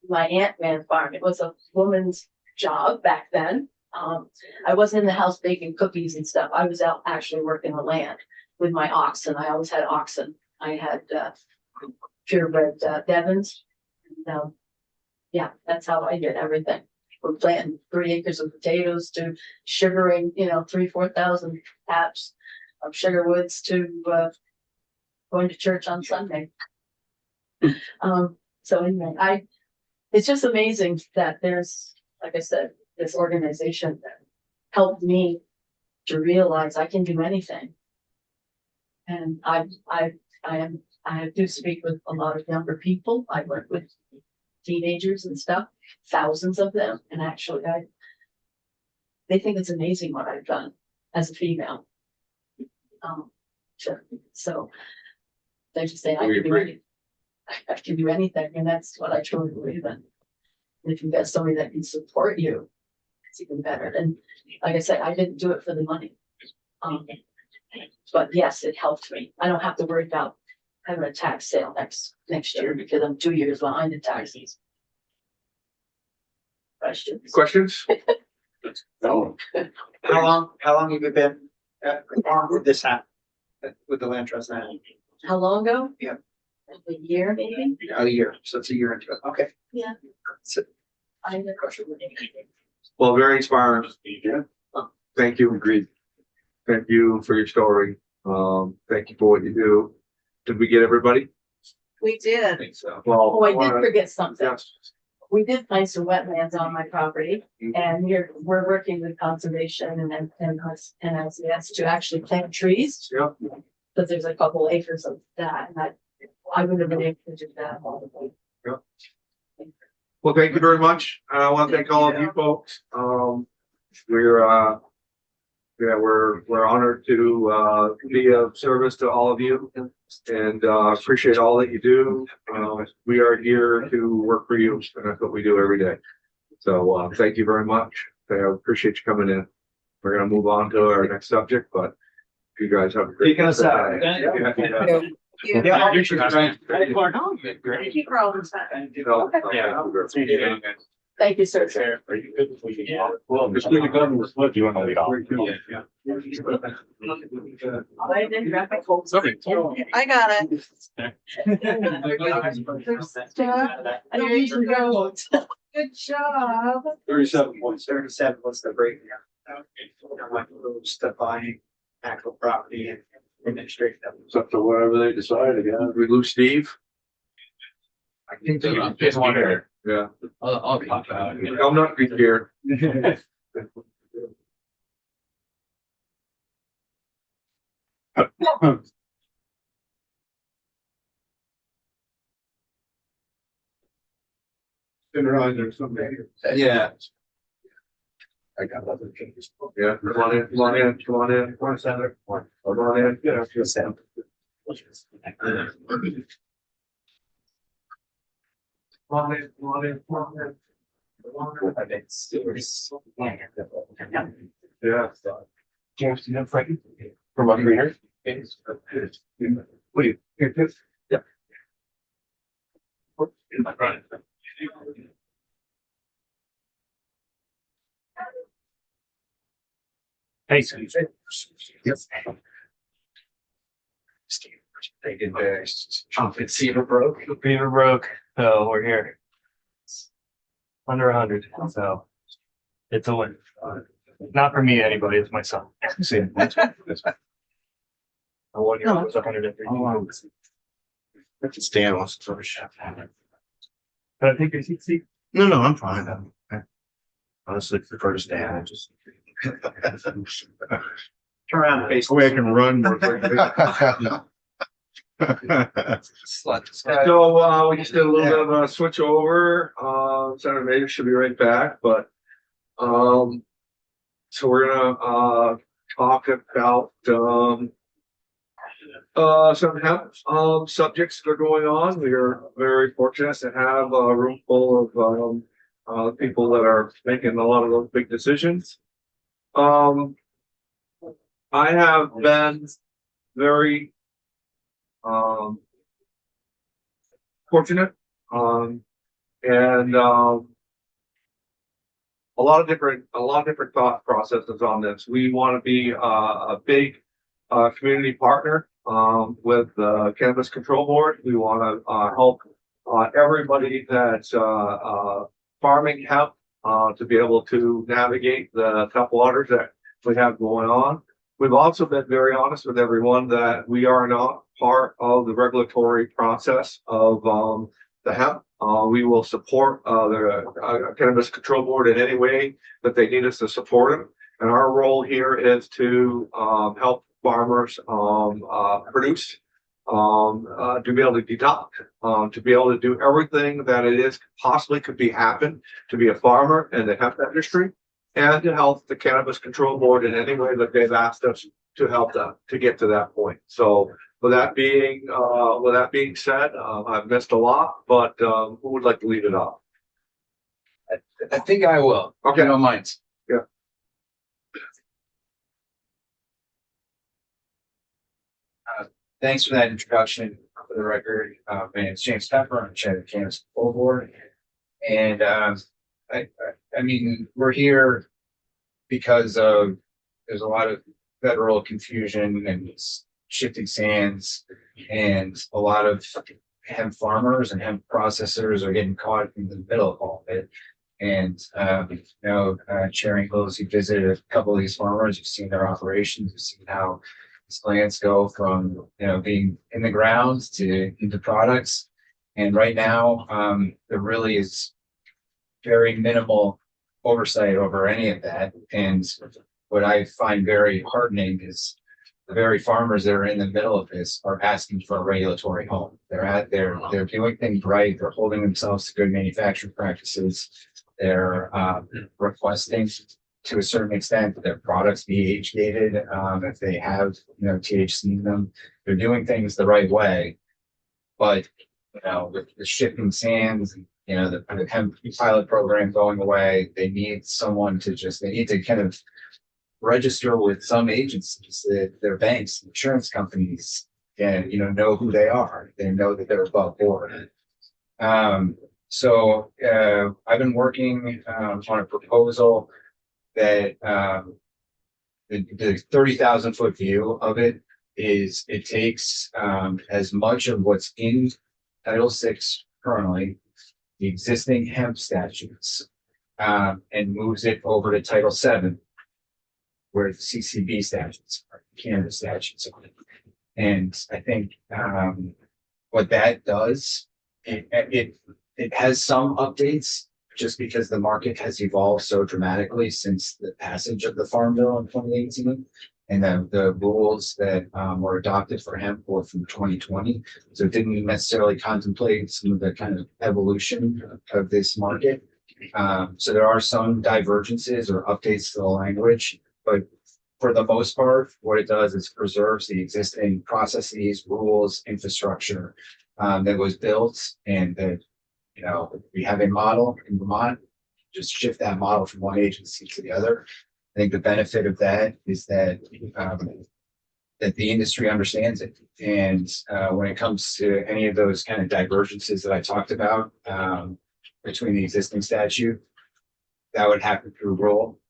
ran a farm, it was a woman's job back then. I wasn't in the house baking cookies and stuff. I was out actually working the land with my oxen. I always had oxen. I had, purebred, Devons. And, yeah, that's how I did everything. We're planting 3 acres of potatoes to sugaring, 4,000 taps of sugar woods to, going to church on Sunday. So anyway, it's just amazing that there's, like I said, this organization that helped me to realize I can do anything. And I do speak with a lot of younger people. I work with teenagers and stuff, thousands of them. And actually, they think it's amazing what I've done as a female. So they just say, I can do anything. I can do anything. And that's what I truly believe in. And if you've got somebody that can support you, it's even better. And like I said, I didn't do it for the money. But yes, it helped me. I don't have to worry about having a tax sale next year because I'm 2 years behind in taxes. Questions? No. How long have you been with this happen? With the land trust now? How long ago? Yeah. A year, maybe? A year, so it's a year into it, okay. Yeah. So, I Well, very inspiring. Thank you. Agreed. Thank you for your story. Thank you for what you do. Did we get everybody? We did. I think so. Well. Oh, I did forget something. Yes. We did place some wetlands on my property and we're working with conservation and us and LCS to actually plant trees. Yep. Because there's a couple acres of that and I would have been able to do that. Well, thank you very much. I want to thank all of you folks. We're honored to be of service to all of you and appreciate all that you do. We are here to work for you, and that's what we do every day. So thank you very much. I appreciate you coming in. We're gonna move on to our next subject, but you guys have a great. Taking us out. Yeah. You should try. Thank you for all the time. You know, Yeah. Thank you, sir. Are you good? Well, just leave the government. What do you want to lead off? I didn't grab my cold. Sorry. I got it. I don't usually go. Good job. 37 was the breakdown. I went to buying actual property and administrative. It's up to whatever they decide again. Did we lose Steve? I think it's wonder. Yeah. I'll talk about it. I'm not here. Didn't realize there's somebody. Yeah. I got other changes. Yeah, come on in, come on in, come on in. One senator, one. Come on in. Yeah, just them. Come on in, come on in, come on in. Yeah. James, you know Frankie from up here? What do you? Yeah. Hey, Steve. Yes. Steve, they did the fever broke. Fever broke. So we're here. Under 100. So it's a win. Not for me, anybody. It's my son. See, that's I 1 year old was 103. Stan wants to throw a chef. But I think it's see. No, I'm fine. I honestly prefer to stand. I just. Turn around and face. Way I can run more quickly. So, we just did a little bit of a switch over. Senator Mayor should be right back, but, so we're gonna, talk about, some hemp, subjects that are going on. We are very fortunate to have a room full of, people that are making a lot of those big decisions. I have been very, fortunate, and, a lot of different thought processes on this. We want to be a big community partner with the Cannabis Control Board. We want to help everybody that's farming hemp to be able to navigate the tough waters that we have going on. We've also been very honest with everyone that we are not part of the regulatory process of the hemp. We will support the Cannabis Control Board in any way that they need us to support them. And our role here is to help farmers produce, to be able to deduct, to be able to do everything that it is possibly could be happen to be a farmer in the hemp industry, and to help the Cannabis Control Board in any way that they've asked us to help them to get to that point. So with that being said, I've missed a lot, but who would like to lead it off? I think I will. Okay. I don't mind. Yeah. Thanks for that introduction. For the record, my name is James Pepper. I'm chair of the Cannabis Control Board. And I mean, we're here because of there's a lot of federal confusion and shifting sands, and a lot of hemp farmers and hemp processors are getting caught in the middle of all of it. And Chair Ingles, you visited a couple of these farmers, you've seen their operations, you've seen how these plants go from being in the ground to into products. And right now, there really is very minimal oversight over any of that. And what I find very heartening is the very farmers that are in the middle of this are asking for a regulatory home. They're doing things right. They're holding themselves to good manufacturing practices. They're requesting to a certain extent that their products be age gated if they have THC in them. They're doing things the right way. But with the shifting sands, the hemp pilot program going away, they need to kind of register with some agencies, their banks, insurance companies, and know who they are. They know that they're above board. So I've been working on a proposal that the 30,000 foot view of it is it takes as much of what's in Title VI currently, the existing hemp statutes, and moves it over to Title VII, where the CCB statutes are, cannabis statutes are. And I think what that does, it has some updates just because the market has evolved so dramatically since the passage of the Farm Bill in 2018. And the rules that were adopted for hemp were from 2020. So it didn't necessarily contemplate some of the kind of evolution of this market. So there are some divergences or updates to the language, but for the most part, what it does is preserves the existing processes, rules, infrastructure that was built, and that we have a model in Vermont. Just shift that model from one agency to the other. I think the benefit of that is that that the industry understands it, and when it comes to any of those kind of divergences that I talked about between the existing statute, that would happen through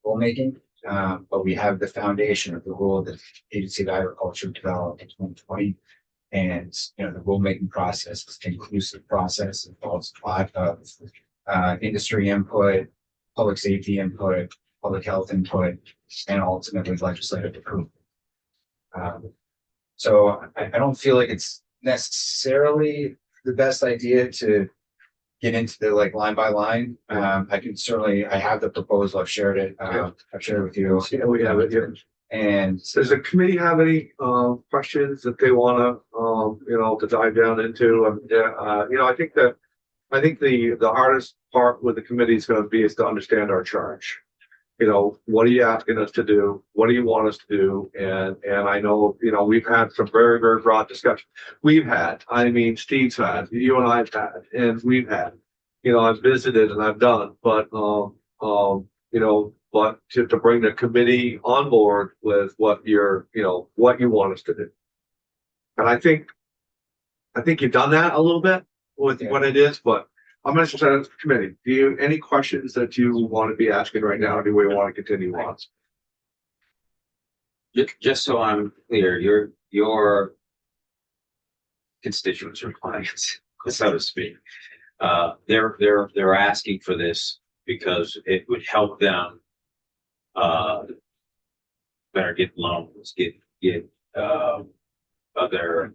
rulemaking. But we have the foundation of the rule that the Agency of Agriculture developed in 2020, and the rulemaking process is an inclusive process. It involves a lot of industry input, public safety input, public health input, and ultimately legislative approval. So I don't feel like it's necessarily the best idea to get into the line by line. I have the proposal. I've shared it. I've shared it with you. Yeah, we have it here. And Does the committee have any questions that they want to dive down into? I think the hardest part with the committee is going to be to understand our charge. What are you asking us to do? What do you want us to do? And I know, we've had some very, very broad discussion. Steve's had, you and I've had, and we've had, I've visited and I've done, but to bring the committee on board with what you want us to do. And I think you've done that a little bit with what it is, but I'm gonna send it to the committee. Do you, any questions that you want to be asking right now? Or do we want to continue on? Just so I'm clear, your constituents or clients, so to speak, they're asking for this because it would help them better get loans, get other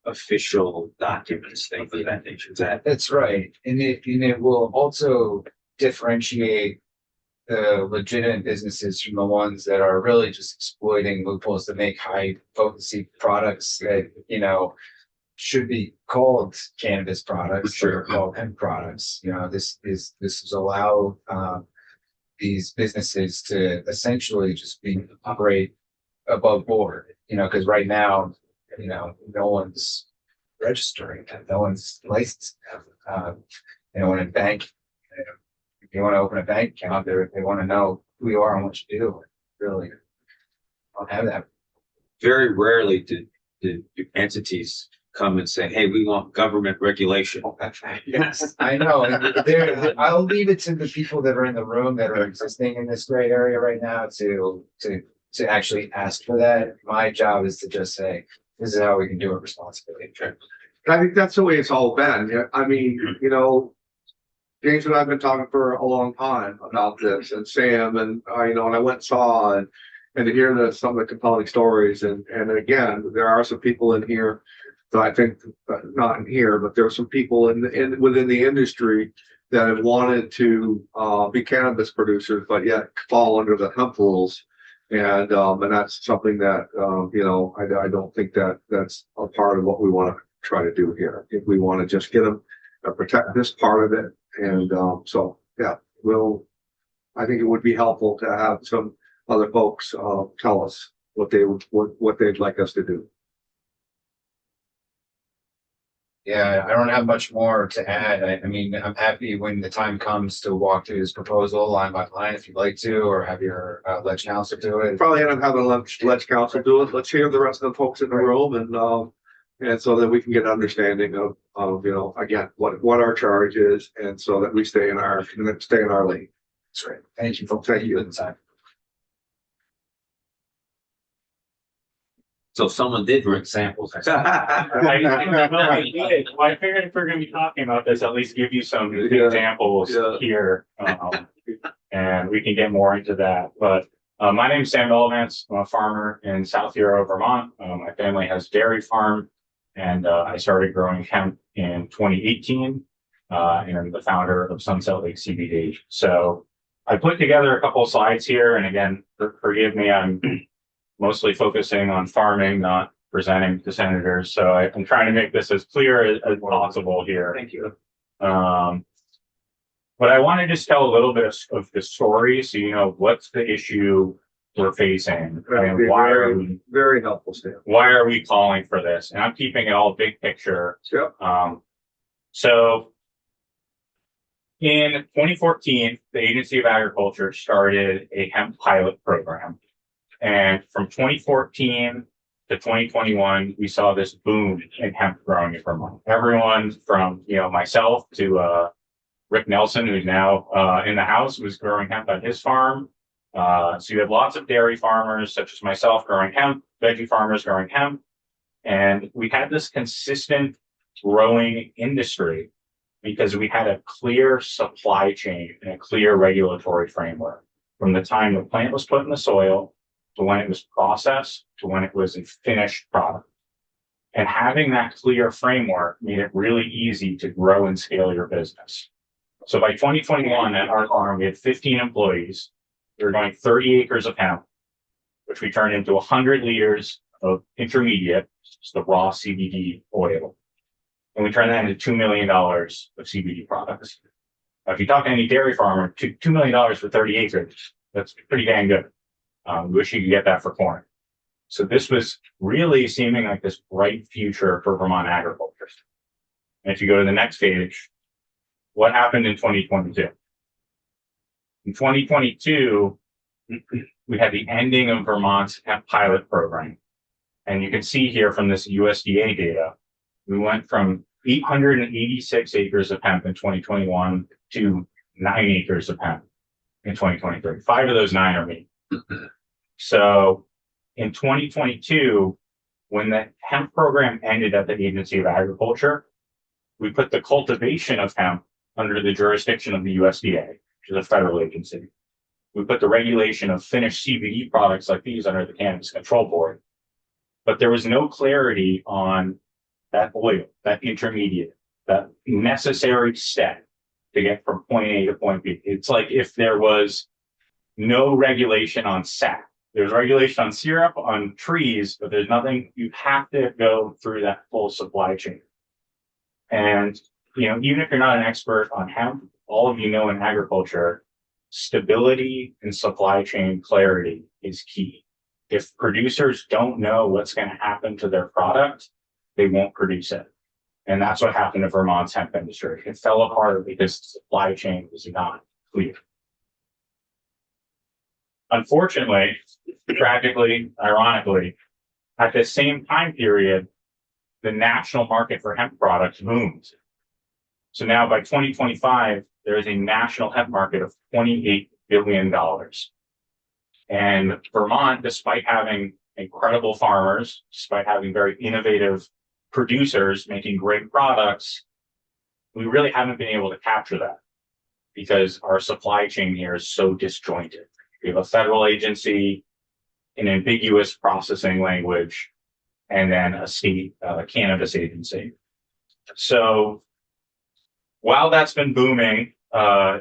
official documents, things of that nature. Is that That's right. And it will also differentiate the legitimate businesses from the ones that are really just exploiting loopholes to make high potency products that, should be called cannabis products, Sure. or called hemp products. This is allow these businesses to essentially just operate above board, because right now, no one's registering, no one's licensed. When a bank, if you want to open a bank account, they want to know who you are and what you do. Really don't have that. very rarely do entities come and say, hey, we want government regulation. Yes, I know. And I'll leave it to the people that are in the room that are existing in this gray area right now to actually ask for that. My job is to just say, this is how we can do it responsibly. I think that's the way it's all been. Yeah, I mean, James and I have been talking for a long time about this, and Sam, and and I went and saw, and to hear some of the compelling stories, and again, there are some people in here that I think, not in here, but there are some people within the industry that have wanted to be cannabis producers, but yet fall under the hemp rules. And that's something that I don't think that's a part of what we want to try to do here. If we want to just get them protect this part of it, and so yeah, I think it would be helpful to have some other folks tell us what they'd like us to do. Yeah, I don't have much more to add. I mean, I'm happy when the time comes to walk through this proposal line by line if you'd like to, or have your ledge council do it. Probably end up having let's council do it. Let's hear the rest of the folks in the room, and so that we can get an understanding of again what our charge is, and so that we stay in our lane. That's right. Thank you, folks. Thank you. For the time. So someone did bring samples. I figured if we're gonna be talking about this, at least give you some Yeah. examples Yeah. here. And we can get more into that, but my name is Sam Bellavance. I'm a farmer in South Hero, Vermont. My family has a dairy farm, and I started growing hemp in 2018. And I'm the founder of Sunset Lake CBD. So I put together a couple of slides here, and again, forgive me, I'm mostly focusing on farming, not presenting to senators. So I'm trying to make this as clear as possible here. Thank you. But I want to just tell a little bit of the story, so you know what's the issue we're facing That'd be and very helpful, Stan. why are we calling for this? And I'm keeping it all big picture. Yep. So in 2014, the Agency of Agriculture started a hemp pilot program. And from 2014 to 2021, we saw this boom in hemp growing in Vermont. Everyone from, myself to Rick Nelson, who's now in the house, was growing hemp at his farm. So you have lots of dairy farmers, such as myself, growing hemp, veggie farmers growing hemp. And we had this consistent growing industry because we had a clear supply chain and a clear regulatory framework from the time the plant was put in the soil to when it was processed, to when it was a finished product. And having that clear framework made it really easy to grow and scale your business. So by 2021 at our farm, we had 15 employees. We were growing 30 acres of hemp, which we turned into 100 liters of intermediate, it's the raw CBD oil. And we turned that into $2 million of CBD products. Now, if you talk to any dairy farmer, $2 million for 30 acres, that's pretty dang good. Wish you could get that for corn. So this was really seeming like this bright future for Vermont agriculture. And if you go to the next page, what happened in 2022? In 2022, we had the ending of Vermont's hemp pilot program. And you can see here from this USDA data, we went from 886 acres of hemp in 2021 to 9 acres of hemp in 2023. 5 of those 9 are me. So in 2022, when the hemp program ended at the Agency of Agriculture, we put the cultivation of hemp under the jurisdiction of the USDA, which is a federal agency. We put the regulation of finished CBD products like these under the Cannabis Control Board. But there was no clarity on that oil, that intermediate, that necessary step to get from point A to point B. It's like if there was no regulation on sap. There's regulation on syrup, on trees, but there's nothing, you have to go through that full supply chain. And, you know, even if you're not an expert on hemp, all of you know in agriculture, stability and supply chain clarity is key. If producers don't know what's going to happen to their product, they won't produce it. And that's what happened to Vermont's hemp industry. It fell apart because the supply chain was not clear. Unfortunately, tragically, ironically, at the same time period, the national market for hemp products boomed. So now by 2025, there is a national hemp market of $28 billion. And Vermont, despite having incredible farmers, despite having very innovative producers making great products, we really haven't been able to capture that because our supply chain here is so disjointed. We have a federal agency, an ambiguous processing language, and then a state cannabis agency. So while that's been booming,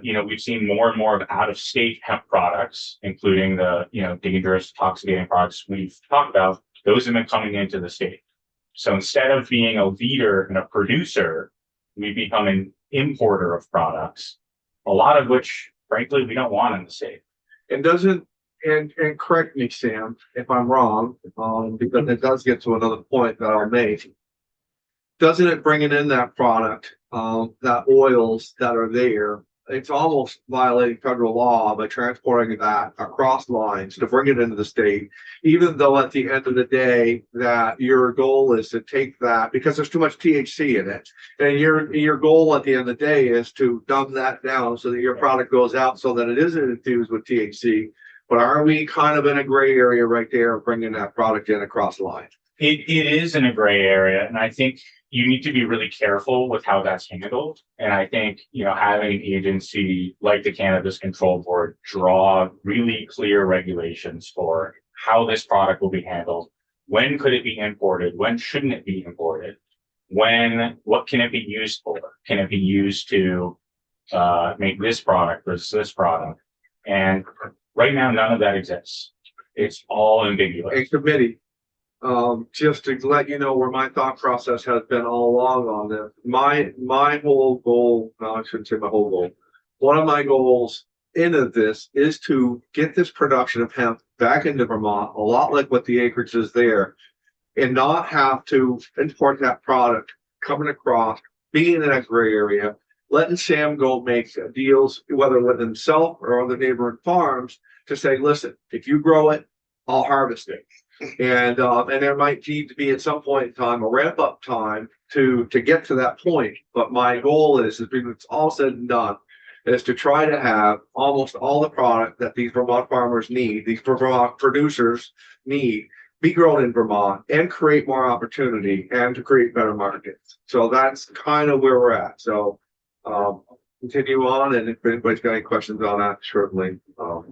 you know, we've seen more and more of out-of-state hemp products, including the, you know, dangerous toxicating products we've talked about. Those have been coming into the state. So instead of being a leader and a producer, we become an importer of products, a lot of which, frankly, we don't want in the state. And doesn't, and correct me, Sam, if I'm wrong, because it does get to another point that I'll make. Doesn't it bringing in that product, that oils that are there, it's almost violating federal law by transporting that across lines to bring it into the state, even though at the end of the day that your goal is to take that because there's too much THC in it. And your goal at the end of the day is to dumb that down so that your product goes out so that it isn't infused with THC. But are we kind of in a gray area right there of bringing that product in across the line? It is in a gray area. And I think you need to be really careful with how that's handled. And I think, you know, having an agency like the Cannabis Control Board draw really clear regulations for how this product will be handled. When could it be imported? When shouldn't it be imported? What can it be used for? Can it be used to make this product versus this product? And right now, none of that exists. It's all ambiguous. A committee. Just to let you know where my thought process has been all along on this. My whole goal, no, I shouldn't say my whole goal. One of my goals into this is to get this production of hemp back into Vermont, a lot like what the acreage is there, and not have to import that product coming across, being in that gray area, letting Sam go make deals, whether with himself or other neighboring farms, to say, listen, if you grow it, I'll harvest it. And there might need to be at some point in time a ramp up time to get to that point. But my goal is when it's all said and done, is to try to have almost all the product that these Vermont farmers need, these Vermont producers need, be grown in Vermont and create more opportunity and to create better markets. So that's kind of where we're at. So continue on, and if anybody's got any questions on that, certainly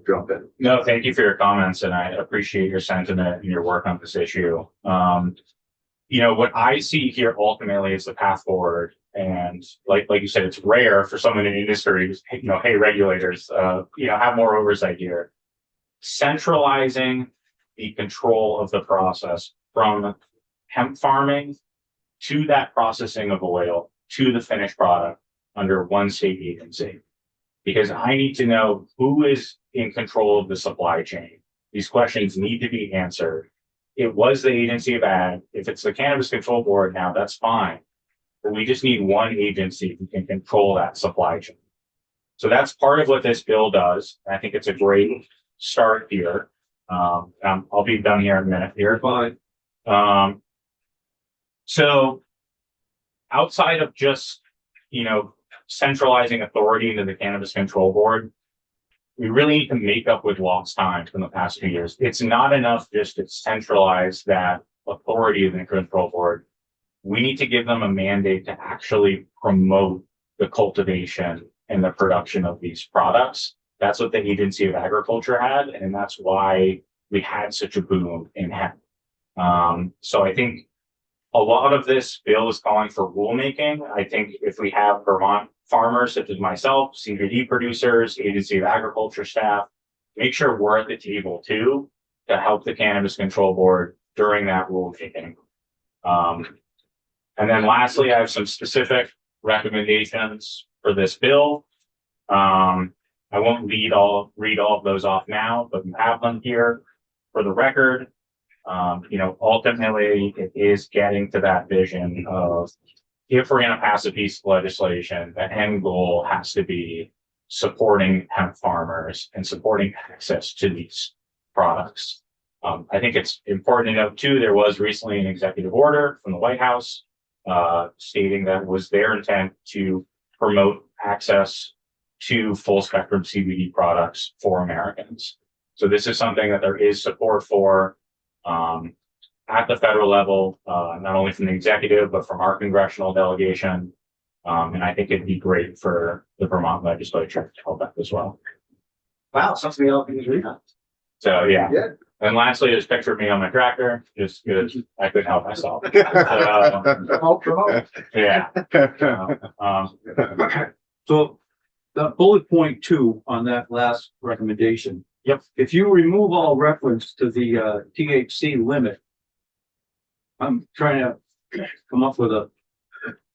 jump in. No, thank you for your comments, and I appreciate your sentiment and your work on this issue. You know, what I see here ultimately is the path forward, and like you said, it's rare for someone in the industry, you know, hey, regulators, you know, have more oversight here. Centralizing the control of the process from hemp farming to that processing of oil to the finished product under one state agency, because I need to know who is in control of the supply chain. These questions need to be answered. It was the Agency of Ag. If it's the Cannabis Control Board now, that's fine. But we just need one agency who can control that supply chain. So that's part of what this bill does. I think it's a great start here. I'll be done here in a minute here. Fine. So outside of just, centralizing authority into the Cannabis Control Board, we really need to make up with lost time from the past few years. It's not enough just to centralize that authority of the control board. We need to give them a mandate to actually promote the cultivation and the production of these products. That's what the Agency of Agriculture had, and that's why we had such a boom in hemp. So I think a lot of this bill is calling for rulemaking. I think if we have Vermont farmers such as myself, CBD producers, Agency of Agriculture staff, make sure we're at the table too to help the Cannabis Control Board during that rulemaking. And then lastly, I have some specific recommendations for this bill. I won't read all of those off now, but you have them here for the record. Ultimately, it is getting to that vision of, if we're going to pass a piece of legislation, the end goal has to be supporting hemp farmers and supporting access to these products. I think it's important to note too, there was recently an executive order from the White House stating that it was their intent to promote access to full spectrum CBD products for Americans. So this is something that there is support for at the federal level, not only from the executive, but from our congressional delegation. And I think it'd be great for the Vermont legislature to help out as well. Wow, something we all can agree on. So, yeah. Yeah. And lastly, there's a picture of me on my tractor, just because I couldn't help myself. Yeah. So the bullet point 2 on that last recommendation. Yep. If you remove all reference to the THC limit, I'm trying to come up with a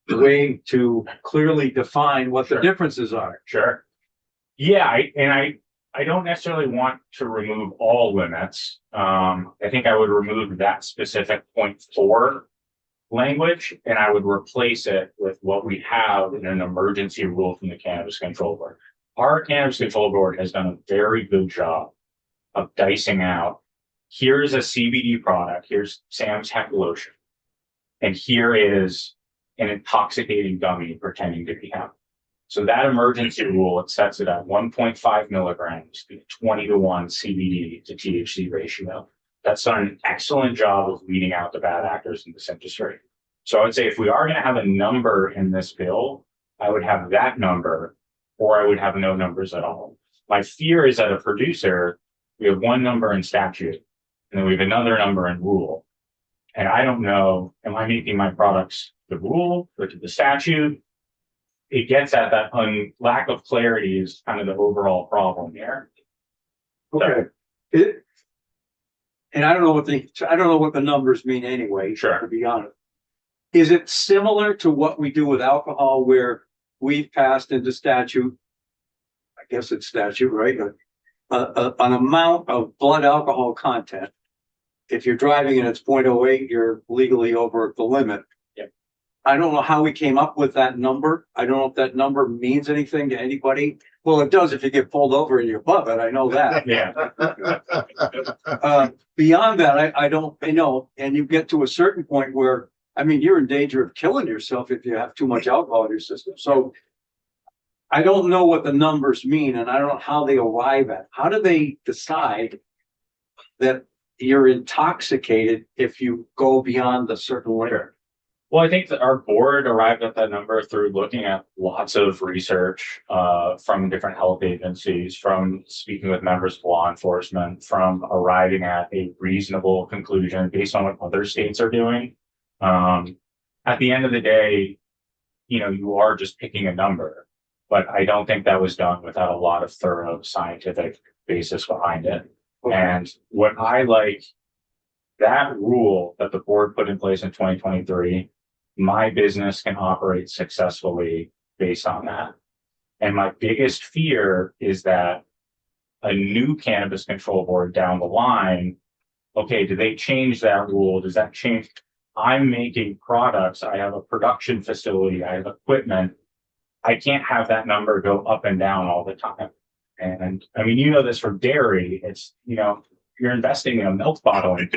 way to clearly define what the differences are. Sure. Yeah, I don't necessarily want to remove all limits. I think I would remove that specific 0.4 language, and I would replace it with what we have in an emergency rule from the Cannabis Control Board. Our Cannabis Control Board has done a very good job of dicing out, here's a CBD product, here's Sam's hemp lotion, and here is an intoxicating gummy pretending to be hemp. So that emergency rule, it sets it at 1.5 milligrams, 20-to-1 CBD to THC ratio. That's done an excellent job of weeding out the bad actors in this industry. So I would say if we are going to have a number in this bill, I would have that number, or I would have no numbers at all. My fear is that a producer, we have one number in statute, and then we have another number in rule. And I don't know, am I making my products the rule or to the statute? It gets at that lack of clarity is kind of the overall problem here. Okay. And I don't know what the numbers mean anyway. Sure. To be honest. Is it similar to what we do with alcohol, where we've passed into statute? I guess it's statute, right? An amount of blood alcohol content. If you're driving and it's 0.08, you're legally over the limit. Yep. I don't know how we came up with that number. I don't know if that number means anything to anybody. Well, it does if you get pulled over and you're above it. I know that. Yeah. Beyond that, I don't know. And you get to a certain point where, I mean, you're in danger of killing yourself if you have too much alcohol in your system. So I don't know what the numbers mean, and I don't know how they arrive at. How do they decide that you're intoxicated if you go beyond a certain limit? Well, I think that our board arrived at that number through looking at lots of research from different health agencies, from speaking with members of law enforcement, from arriving at a reasonable conclusion based on what other states are doing. At the end of the day, you are just picking a number, but I don't think that was done without a lot of thorough scientific basis behind it. Okay. And what I like, that rule that the board put in place in 2023, my business can operate successfully based on that. And my biggest fear is that a new Cannabis Control Board down the line, okay, do they change that rule? Does that change? I'm making products. I have a production facility. I have equipment. I can't have that number go up and down all the time. And I mean, this from dairy, it's, you're investing in a milk bottling.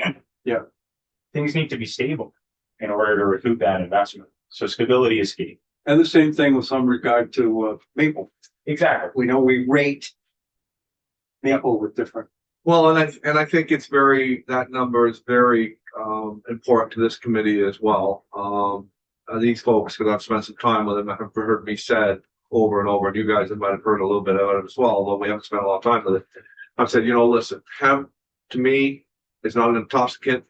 Yeah. Things need to be stable in order to recoup that investment. So stability is key. And the same thing with some regard to maple. Exactly. We know we rate maple with different. Well, and I think it's that number is very, important to this committee as well. These folks, because I've spent some time with them, have heard me said over and over, and you guys might have heard a little bit of it as well, although we haven't spent a lot of time with it. I've said, listen, hemp to me is not an intoxicant,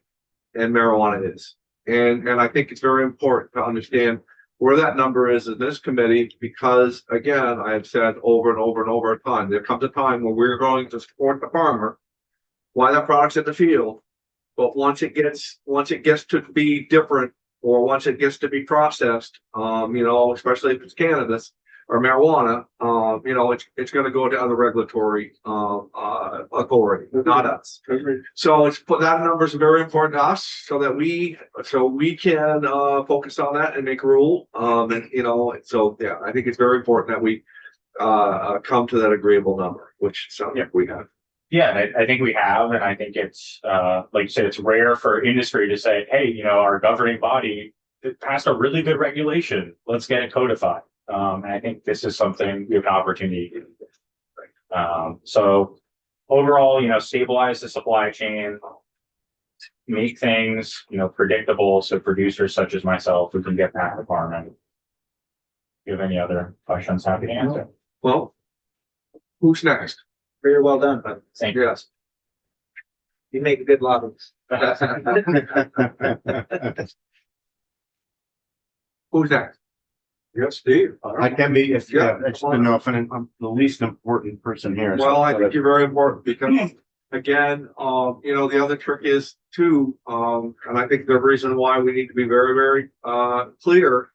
and marijuana is. And I think it's very important to understand where that number is in this committee, because again, I have said over and over and over a time, there comes a time when we're going to support the farmer while that product's in the field. But once it gets to be different, or once it gets to be processed, especially if it's cannabis or marijuana, it's going to go to other regulatory authority, not us. So that number is very important to us, so that we can focus on that and make a rule. I think it's very important that we come to that agreeable number, which sounds like we have. Yeah, I think we have, and I think it's like you said, it's rare for industry to say, hey, our governing body passed a really good regulation. Let's get it codified. And I think this is something we have an opportunity to do. So overall, stabilize the supply chain, make things, predictable, so producers such as myself who can get back to farming. If you have any other questions, happy to answer. Well, who's next? Very well done, but Thank you. Yes. you make a good lobbyist. Who's next? Yes, Steve. I can be, if you Yeah. it's been enough, and I'm the least important person here. Well, I think you're very important, because again, the other trick is too, and I think the reason why we need to be very, very, clear,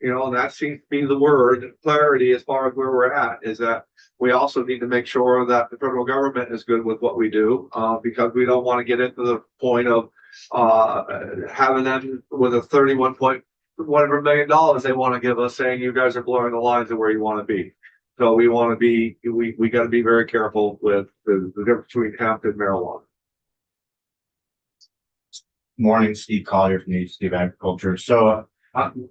and that seems to be the word, clarity, as far as where we're at, is that we also need to make sure that the federal government is good with what we do, because we don't want to get into the point of, having them with a 31 point whatever $1 million they want to give us, saying you guys are blurring the lines of where you want to be. So we got to be very careful with the difference between hemp and marijuana. Morning, Steve Collier from the Agency of Agriculture. So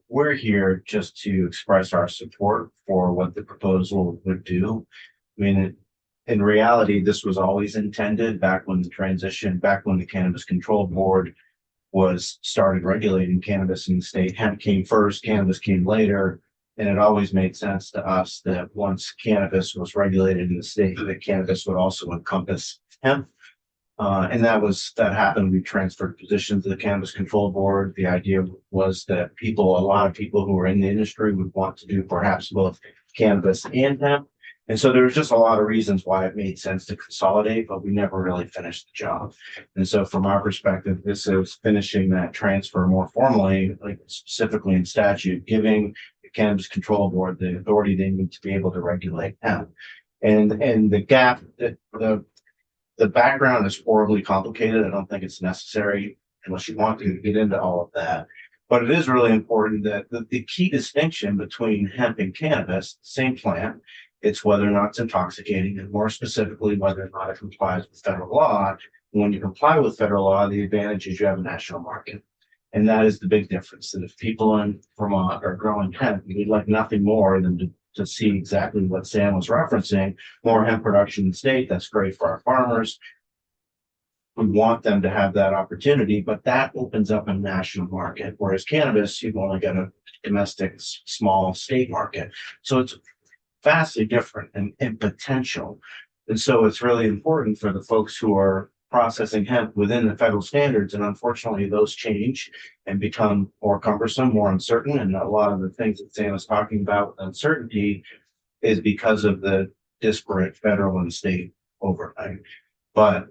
we're here just to express our support for what the proposal would do. I mean, in reality, this was always intended back when the Cannabis Control Board was started regulating cannabis in the state. Hemp came first, cannabis came later. And it always made sense to us that once cannabis was regulated in the state, that cannabis would also encompass hemp. And that happened. We transferred positions to the Cannabis Control Board. The idea was that a lot of people who were in the industry would want to do perhaps both cannabis and hemp. And so there was just a lot of reasons why it made sense to consolidate, but we never really finished the job. And so from our perspective, this is finishing that transfer more formally, like specifically in statute, giving the Cannabis Control Board the authority they need to be able to regulate hemp. And the gap, the background is horribly complicated. I don't think it's necessary unless you want to get into all of that. But it is really important that the key distinction between hemp and cannabis, same plant, it's whether or not it's intoxicating, and more specifically, whether or not it complies with federal law. When you comply with federal law, the advantage is you have a national market. And that is the big difference, that if people in Vermont are growing hemp, we'd like nothing more than to see exactly what Sam was referencing, more hemp production in the state. That's great for our farmers. We want them to have that opportunity, but that opens up a national market. Whereas cannabis, you've only got a domestic small state market. So it's vastly different in potential. And so it's really important for the folks who are processing hemp within the federal standards. And unfortunately, those change and become more cumbersome, more uncertain. And a lot of the things that Sam was talking about with uncertainty is because of the disparate federal and state oversight. But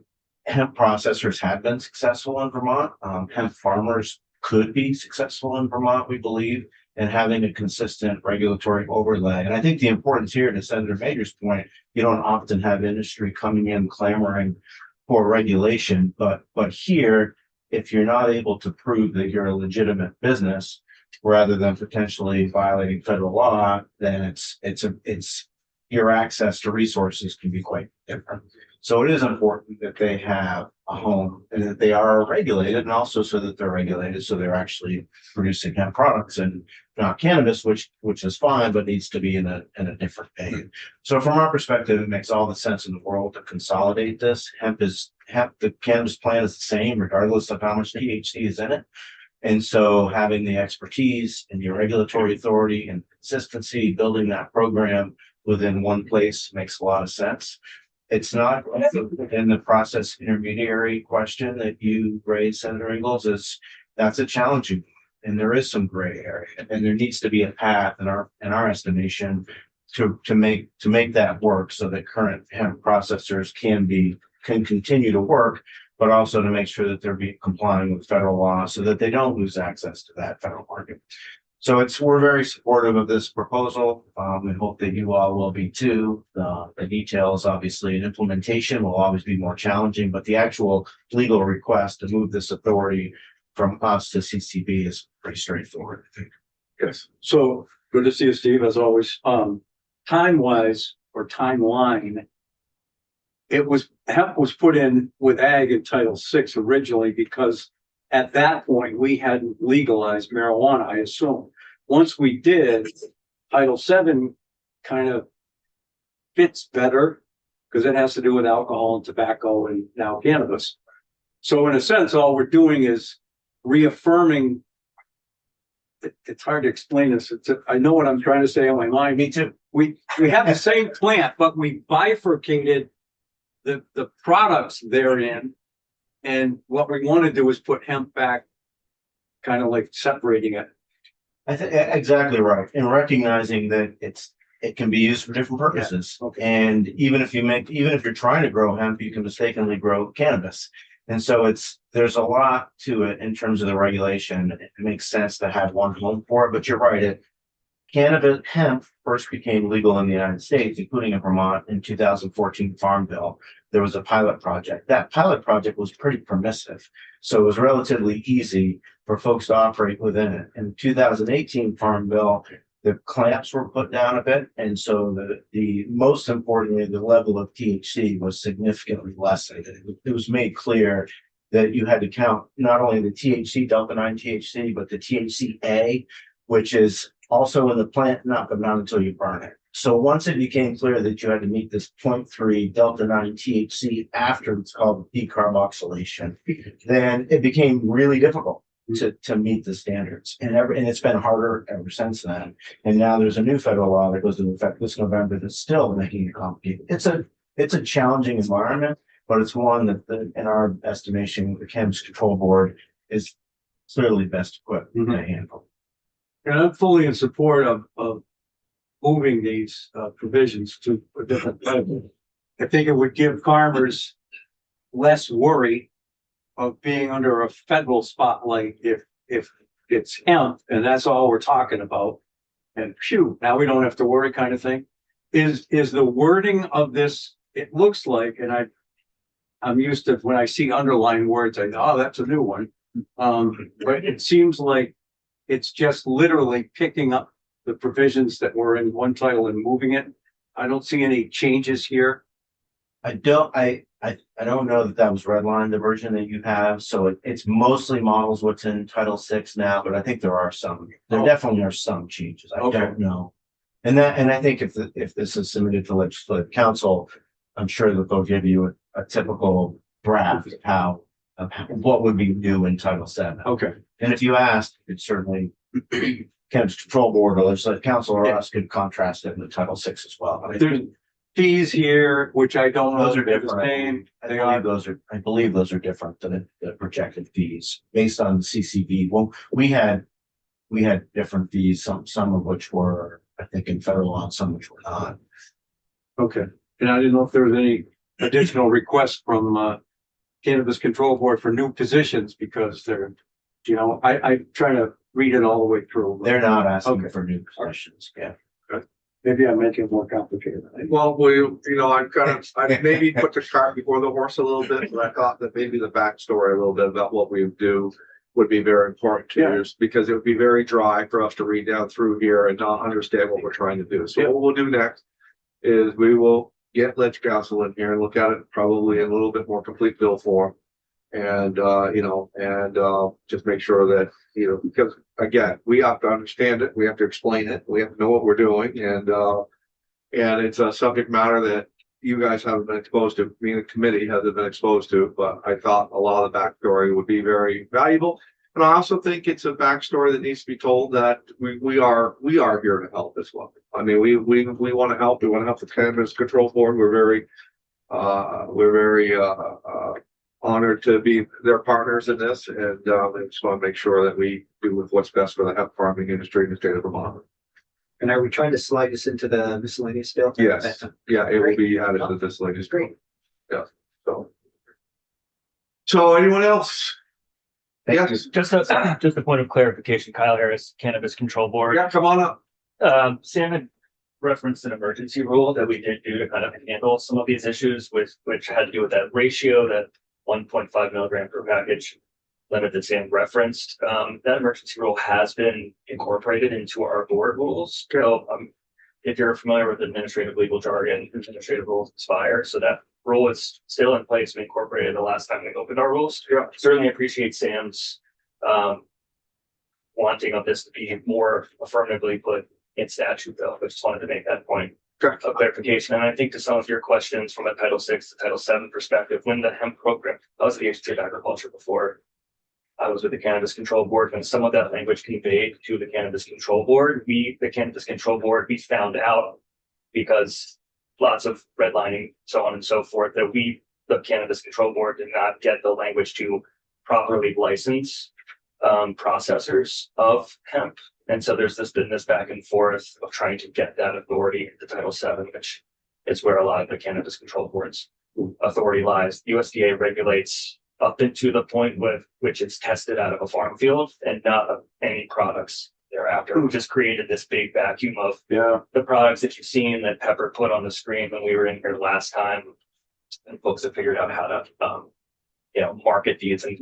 hemp processors have been successful in Vermont. Hemp farmers could be successful in Vermont, we believe, and having a consistent regulatory overlay. And I think the importance here, to Senator Major's point, you don't often have industry coming in clamoring for regulation, but here, if you're not able to prove that you're a legitimate business, rather than potentially violating federal law, then it's your access to resources can be quite different. So it is important that they have a home and that they are regulated, and also so that they're regulated, so they're actually producing hemp products and not cannabis, which is fine, but needs to be in a different vein. So from our perspective, it makes all the sense in the world to consolidate this. The cannabis plant is the same regardless of how much THC is in it. And so having the expertise and the regulatory authority and consistency, building that program within one place makes a lot of sense. It's not in the process intermediary question that you raised, Senator Ingles, that's a challenging, and there is some gray area, and there needs to be a path in our estimation to make that work so that current hemp processors can continue to work, but also to make sure that they're complying with federal law so that they don't lose access to that federal market. So we're very supportive of this proposal. We hope that you all will be too. The details, obviously, and implementation will always be more challenging, but the actual legal request to move this authority from us to CCB is pretty straightforward, I think. Yes. So good to see you, Steve, as always. Time-wise or timeline, hemp was put in with ag in Title VI originally because at that point we hadn't legalized marijuana, I assume. Once we did, Title VII kind of fits better because it has to do with alcohol and tobacco and now cannabis. So in a sense, all we're doing is reaffirming. It's hard to explain this. I know what I'm trying to say in my mind. Me too. We have the same plant, but we bifurcated the products therein. And what we want to do is put hemp back, kind of like separating it. I think exactly right. And recognizing that it can be used for different purposes. Yeah. Okay. And even if you're trying to grow hemp, you can mistakenly grow cannabis. And so there's a lot to it in terms of the regulation. It makes sense to have one home for it, but you're right. Hemp first became legal in the United States, including in Vermont in 2014 Farm Bill. There was a pilot project. That pilot project was pretty permissive. So it was relatively easy for folks to operate within it. In 2018 Farm Bill, the clamps were put down a bit. And so the most importantly, the level of THC was significantly lessened. It was made clear that you had to count not only the THC, Delta 9 THC, but the THCA, which is also in the plant, but not until you burn it. So once it became clear that you had to meet this 0.3 Delta 9 THC after it's called decarboxylation, then it became really difficult to meet the standards. And it's been harder ever since then. And now there's a new federal law that goes into effect this November that's still making it complicated. It's a challenging environment, but it's one that in our estimation, the Cannabis Control Board is clearly best equipped to handle. And I'm fully in support of moving these provisions to a different level. I think it would give farmers less worry of being under a federal spotlight if it's hemp and that's all we're talking about. And phew, now we don't have to worry, kind of thing. Is the wording of this, it looks like, and I'm used to when I see underlined words, I know, oh, that's a new one. But it seems like it's just literally picking up the provisions that were in one title and moving it. I don't see any changes here. I don't know that was redlined, the version that you have. So it's mostly models what's in Title VI now, but I think there definitely are some changes. I don't know. And I think if this is submitted to legislative council, I'm sure that they'll give you a typical draft of what would be new in Title VII. Okay. And if you asked, it's certainly Cannabis Control Board or legislative council or us could contrast it with Title VI as well. There's fees here, which I don't know. Those are they're different. the same. I believe those are different than the projected fees based on the CCB. Well, we had different fees, some of which were, I think, in federal law, and some which were not. Okay. And I didn't know if there was any additional requests from Cannabis Control Board for new positions because they're, I try to read it all the way through. They're not asking for new positions. Yeah. Maybe I'm making it more complicated. Well, I maybe put the cart before the horse a little bit, but I thought that maybe the backstory a little bit about what we do would be very important to use because it would be very dry for us to read down through here and not understand what we're trying to do. So what we'll do next is we will get Ledge Council in here and look at it probably in a little bit more complete bill form. And, just make sure that, because again, we have to understand it, we have to explain it, we have to know what we're doing, and it's a subject matter that you guys haven't been exposed to, me and the committee hasn't been exposed to, but I thought a lot of the backstory would be very valuable. And I also think it's a backstory that needs to be told that we are here to help as well. I mean, we want to help. We want to help the Cannabis Control Board. We're very honored to be their partners in this, and I just want to make sure that we do with what's best for the hemp farming industry in the state of Vermont. And are we trying to slide this into the miscellaneous bill? Yes, yeah, it will be added to this latest. Great. Yeah, so anyone else? Yes, Just a point of clarification, Kyle Harris, Cannabis Control Board. yeah, come on up. Sam had referenced an emergency rule that we did do to kind of handle some of these issues, which had to do with that ratio, that 1.5 milligram per package limit that Sam referenced. That emergency rule has been incorporated into our board rules. So if you're familiar with administrative legal jargon, administrative rules expire. So that rule is still in place. We incorporated the last time we opened our rules. Yeah. Certainly appreciate Sam's wanting of this to be more affirmatively put in statute though. I just wanted to make that point of clarification. And I think to some of your questions from a Title VI to Title VII perspective, when the hemp program, I was at the Agency of Agriculture before I was with the Cannabis Control Board, and some of that language conveyed to the Cannabis Control Board. The Cannabis Control Board, we found out because lots of redlining, so on and so forth, that the Cannabis Control Board did not get the language to properly license processors of hemp. And so there's been this back and forth of trying to get that authority into Title VII, which is where a lot of the Cannabis Control Board's authority lies. USDA regulates up into the point with which it's tested out of a farm field and not of any products thereafter, which has created this big vacuum of the products that you've seen that Pepper put on the screen when we were in here last time. And folks have figured out how to, market these and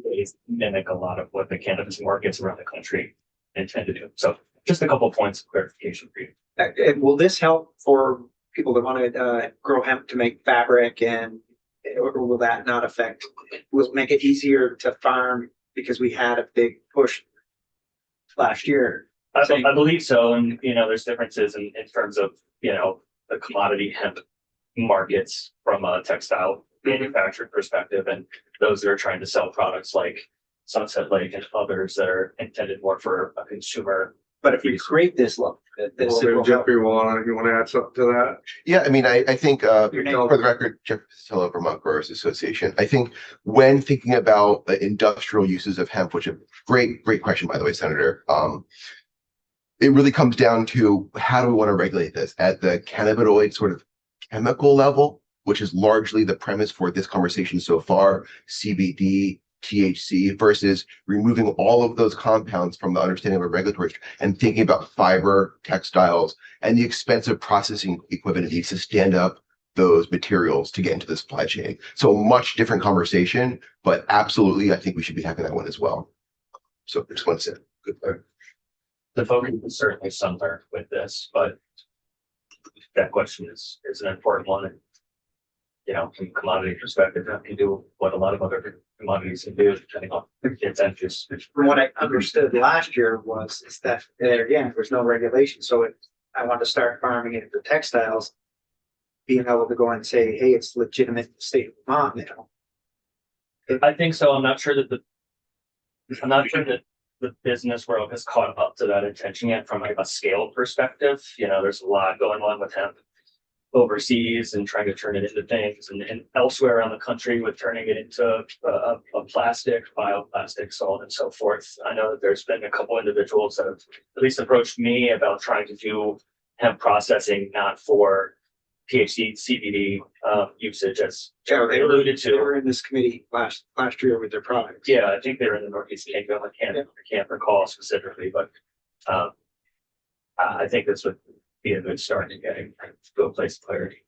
mimic a lot of what the cannabis markets around the country intend to do. So just a couple points of clarification for you. And will this help for people that want to grow hemp to make fabric, or will that not affect? Will it make it easier to farm because we had a big push last year? I believe so. And, there's differences in terms of, the commodity hemp markets from a textile manufacturing perspective, and those that are trying to sell products like Sunset Lake and others that are intended more for a consumer. But if we create this look, Jeffrey, you want to add something to that? Yeah, I mean, I think, for the record, Jeff Patillo, Vermont Growers Association. I think when thinking about the industrial uses of hemp, which is a great question, by the way, Senator, it really comes down to how do we want to regulate this at the cannabinoid sort of chemical level, which is largely the premise for this conversation so far, CBD, THC, versus removing all of those compounds from the understanding of a regulatory and thinking about fiber, textiles, and the expensive processing equipment it needs to stand up those materials to get into the supply chain. So a much different conversation, but absolutely, I think we should be having that one as well. So I just want to say good point. The focus is certainly somewhere with this, but that question is an important one. And, from a commodity perspective, that can do what a lot of other commodities can do, depending on its interest. From what I understood last year is that again, there's no regulation. So I want to start farming it for textiles, being able to go and say, hey, it's legitimate in the state of Vermont now. I think so. I'm not sure that the business world has caught up to that intention yet from a scale perspective. There's a lot going on with hemp overseas and trying to turn it into things, and elsewhere around the country with turning it into a plastic, bioplastic, so on and so forth. I know that there's been a couple individuals that have at least approached me about trying to do hemp processing, not for THC, CBD usage, as they alluded to. They were in this committee last year with their products. Yeah, I think they were in the Northeast Kingdom. I can't recall specifically, but I think this would be a good start to getting to a place of clarity.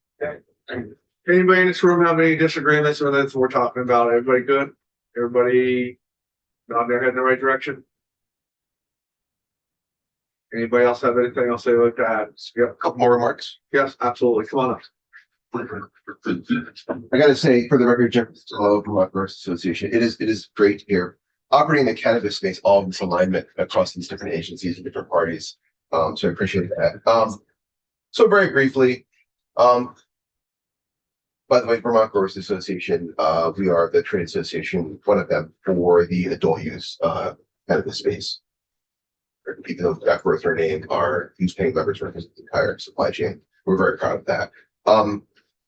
Anybody in this room have any disagreements with this we're talking about? Everybody good? Everybody nodding their head in the right direction? Anybody else have anything else they would like to add? Yeah. A couple more remarks. Yes, absolutely. Come on up. I gotta say, for the record, Jeff Hello from Vermont Growers Association, it is great to hear operating the cannabis space, all of this alignment across these different agencies and different parties. So I appreciate that. So very briefly, by the way, Vermont Growers Association, we are the trade association, one of them for the adult use cannabis space. Even though that was our name, our use paying members represent the entire supply chain. We're very proud of that.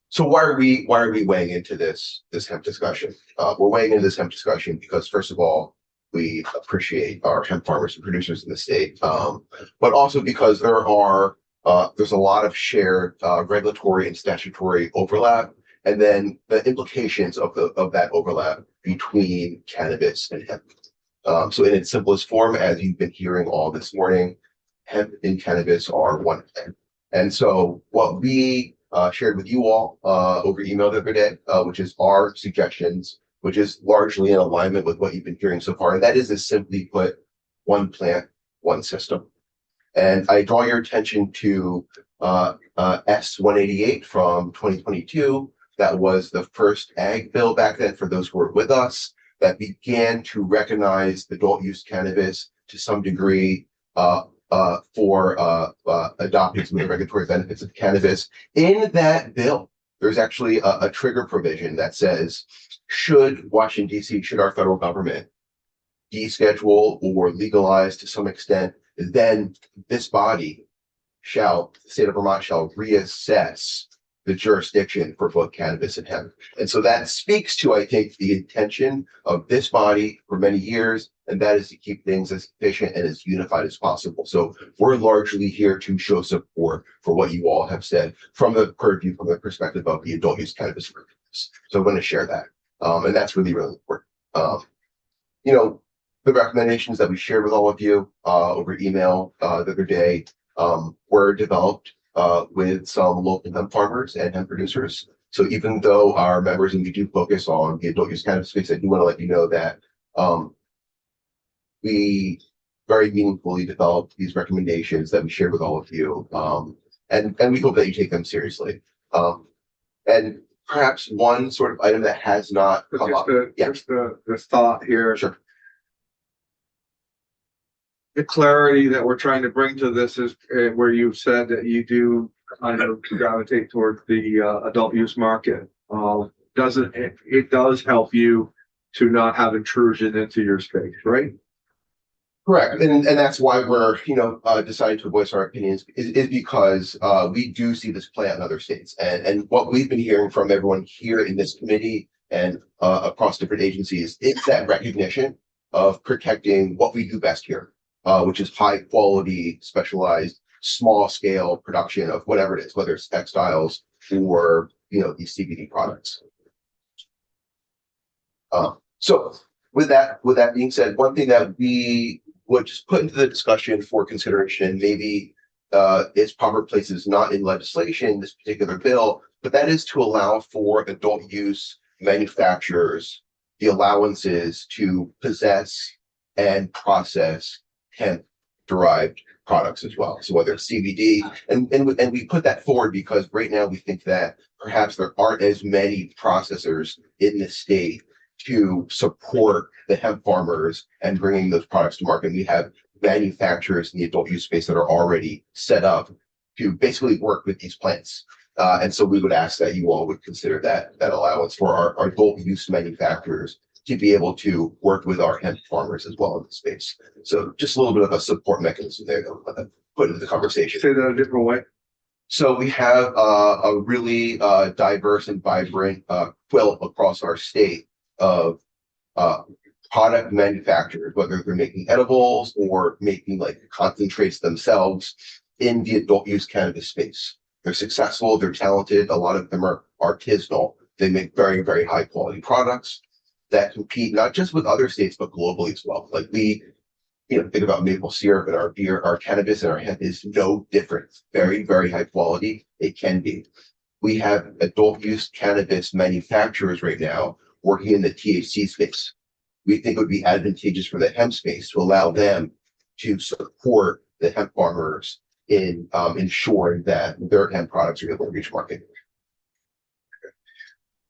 So why are we weighing into this hemp discussion? We're weighing into this hemp discussion because, first of all, we appreciate our hemp farmers and producers in the state, but also because there's a lot of shared regulatory and statutory overlap, and then the implications of that overlap between cannabis and hemp. So in its simplest form, as you've been hearing all this morning, hemp and cannabis are one thing. And so what we shared with you all over email the other day, which is our suggestions, which is largely in alignment with what you've been hearing so far. And that is simply put, one plant, one system. And I draw your attention to S-188 from 2022. That was the first ag bill back then, for those who were with us, that began to recognize adult use cannabis to some degree for adopting some of the regulatory benefits of cannabis. In that bill, there's actually a trigger provision that says, should Washington, D.C., should our federal government deschedule or legalize to some extent, then this body the state of Vermont shall reassess the jurisdiction for both cannabis and hemp. And so that speaks to, I think, the intention of this body for many years, and that is to keep things as efficient and as unified as possible. So we're largely here to show support for what you all have said from the perspective of the adult use cannabis workers. So I'm going to share that. And that's really, really important. The recommendations that we shared with all of you over email the other day were developed with some local hemp farmers and hemp producers. So even though our members, and we do focus on the adult use cannabis space, I do want to let you know that we very meaningfully developed these recommendations that we shared with all of you. And we hope that you take them seriously. And perhaps one sort of item that has not come up. Just the thought here. Sure. The clarity that we're trying to bring to this is where you've said that you do kind of gravitate towards the adult use market. It does help you to not have intrusion into your space, right? Correct. And that's why we're, deciding to voice our opinions is because we do see this play out in other states. And what we've been hearing from everyone here in this committee and across different agencies is that recognition of protecting what we do best here. Which is high quality, specialized, small scale production of whatever it is, whether it's textiles or, these CBD products. So with that being said, one thing that we would just put into the discussion for consideration, maybe its proper place is not in legislation, this particular bill, but that is to allow for adult use manufacturers the allowances to possess and process hemp derived products as well. So whether it's CBD, and we put that forward because right now we think that perhaps there aren't as many processors in the state to support the hemp farmers and bringing those products to market. We have manufacturers in the adult use space that are already set up to basically work with these plants. And so we would ask that you all would consider that allowance for our adult use manufacturers to be able to work with our hemp farmers as well in the space. So just a little bit of a support mechanism there that we'll put into the conversation. Say that a different way. So we have a really diverse and vibrant quilt across our state of product manufacturers, whether they're making edibles or making like concentrates themselves in the adult use cannabis space. They're successful, they're talented. A lot of them are artisanal. They make very, very high quality products that compete not just with other states, but globally as well. Like we, think about maple syrup and our beer, our cannabis and our hemp is no different. Very, very high quality. It can be. We have adult use cannabis manufacturers right now working in the THC space. We think it would be advantageous for the hemp space to allow them to support the hemp farmers in ensuring that their hemp products are able to reach market.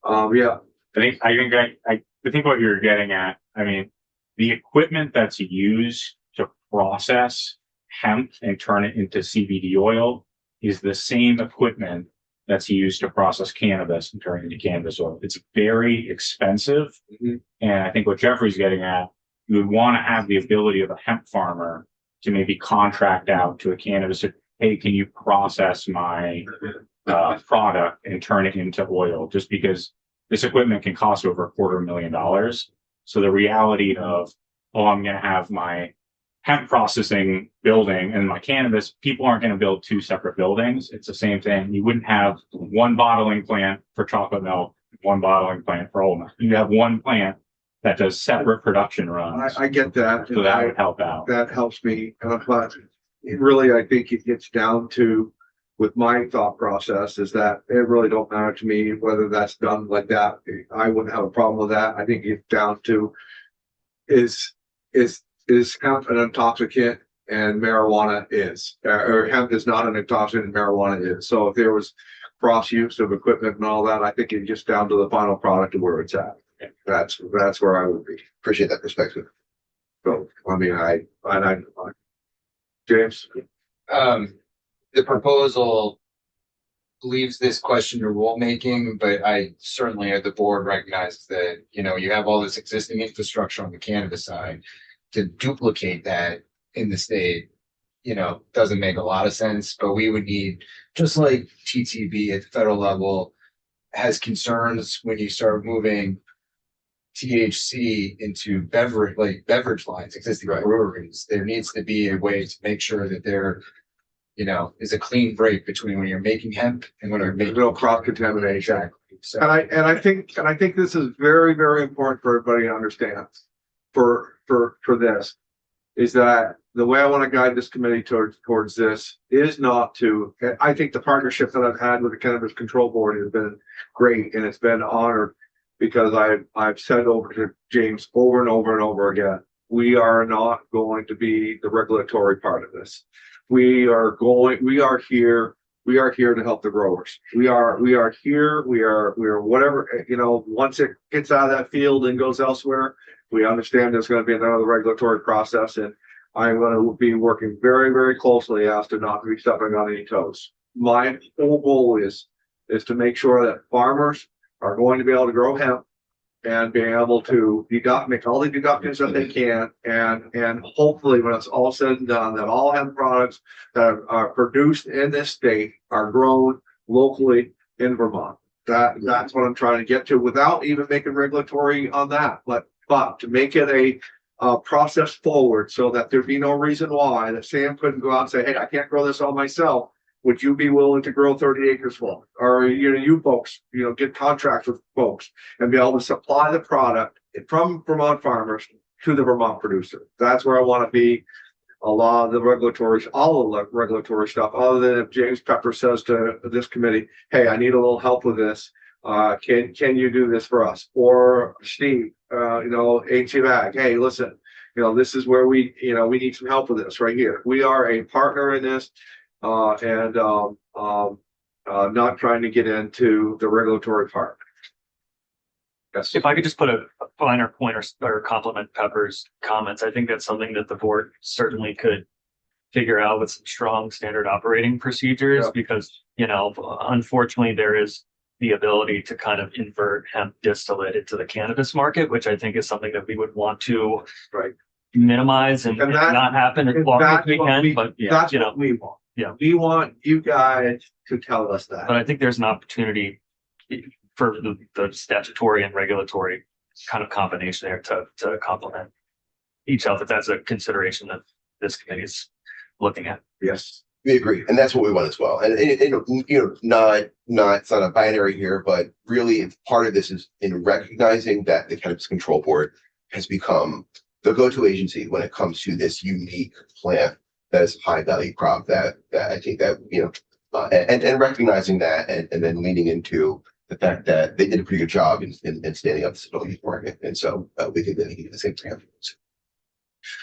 Yeah, I think what you're getting at, I mean, the equipment that's used to process hemp and turn it into CBD oil is the same equipment that's used to process cannabis and turn it into cannabis oil. It's very expensive. And I think what Jeffrey's getting at, you would want to have the ability of a hemp farmer to maybe contract out to a cannabis, hey, can you process my product and turn it into oil? Just because this equipment can cost over $250,000. So the reality of, oh, I'm going to have my hemp processing building and my cannabis, people aren't going to build two separate buildings. It's the same thing. You wouldn't have one bottling plant for chocolate milk, one bottling plant for oat milk. You have one plant that does separate production runs. I get that. So that would help out. That helps me, but it really, I think it gets down to, with my thought process, is that it really don't matter to me whether that's done like that. I wouldn't have a problem with that. I think it's down to, is hemp an intoxicant and marijuana is, or hemp is not an intoxicant and marijuana is. So if there was cross use of equipment and all that, I think it gets down to the final product of where it's at. That's where I would be. Appreciate that perspective. So, I mean, James? The proposal leaves this question to rulemaking, but I certainly, the board, recognizes that, you have all this existing infrastructure on the cannabis side. To duplicate that in the state, doesn't make a lot of sense, but we would need, just like TTB at the federal level has concerns when you start moving THC into beverage lines, existing breweries, there needs to be a way to make sure that there, is a clean break between when you're making hemp and when you're making no cross contamination. Exactly. So, And I think this is very, very important for everybody to understand. For this, is that the way I want to guide this committee towards this is not to. I think the partnership that I've had with the Cannabis Control Board has been great, and it's been honored because I've said over to James over and over and over again, we are not going to be the regulatory part of this. We are here to help the growers. We are here. We are whatever, once it gets out of that field and goes elsewhere, we understand there's going to be another regulatory process, and I'm going to be working very, very closely as to not be stepping on any toes. My whole goal is to make sure that farmers are going to be able to grow hemp and being able to make all the deductions that they can, and hopefully when it's all said and done, that all hemp products that are produced in this state are grown locally in Vermont. That's what I'm trying to get to without even making regulatory on that, but to make it a process forward so that there'd be no reason why that Sam couldn't go out and say, hey, I can't grow this all myself. Would you be willing to grow 30 acres full? Or, you folks, get contracts with folks and be able to supply the product from Vermont farmers to the Vermont producer. That's where I want to be. A lot of the regulatory, all of the regulatory stuff, other than if James Pepper says to this committee, hey, I need a little help with this. Can you do this for us? Or Steve, HVAC, hey, listen, this is where we need some help with this right here. We are a partner in this. Not trying to get into the regulatory part. Yes. If I could just put a finer point or compliment Pepper's comments, I think that's something that the board certainly could figure out with some strong standard operating procedures, because, unfortunately there is the ability to kind of invert hemp distillate into the cannabis market, which I think is something that we would want to minimize and not happen as long as we can. But that's what we want. Yeah, we want you guys to tell us that. But I think there's an opportunity for the statutory and regulatory kind of combination there to complement each other. That's a consideration that this committee is looking at. Yes, we agree, and that's what we want as well. And it's not a binary here, but really, part of this is in recognizing that the Cannabis Control Board has become the go-to agency when it comes to this unique plant that is a high value crop that I think that, and recognizing that and then leaning into the fact that they did a pretty good job in standing up the adult use market. And so we think that they can do the same thing.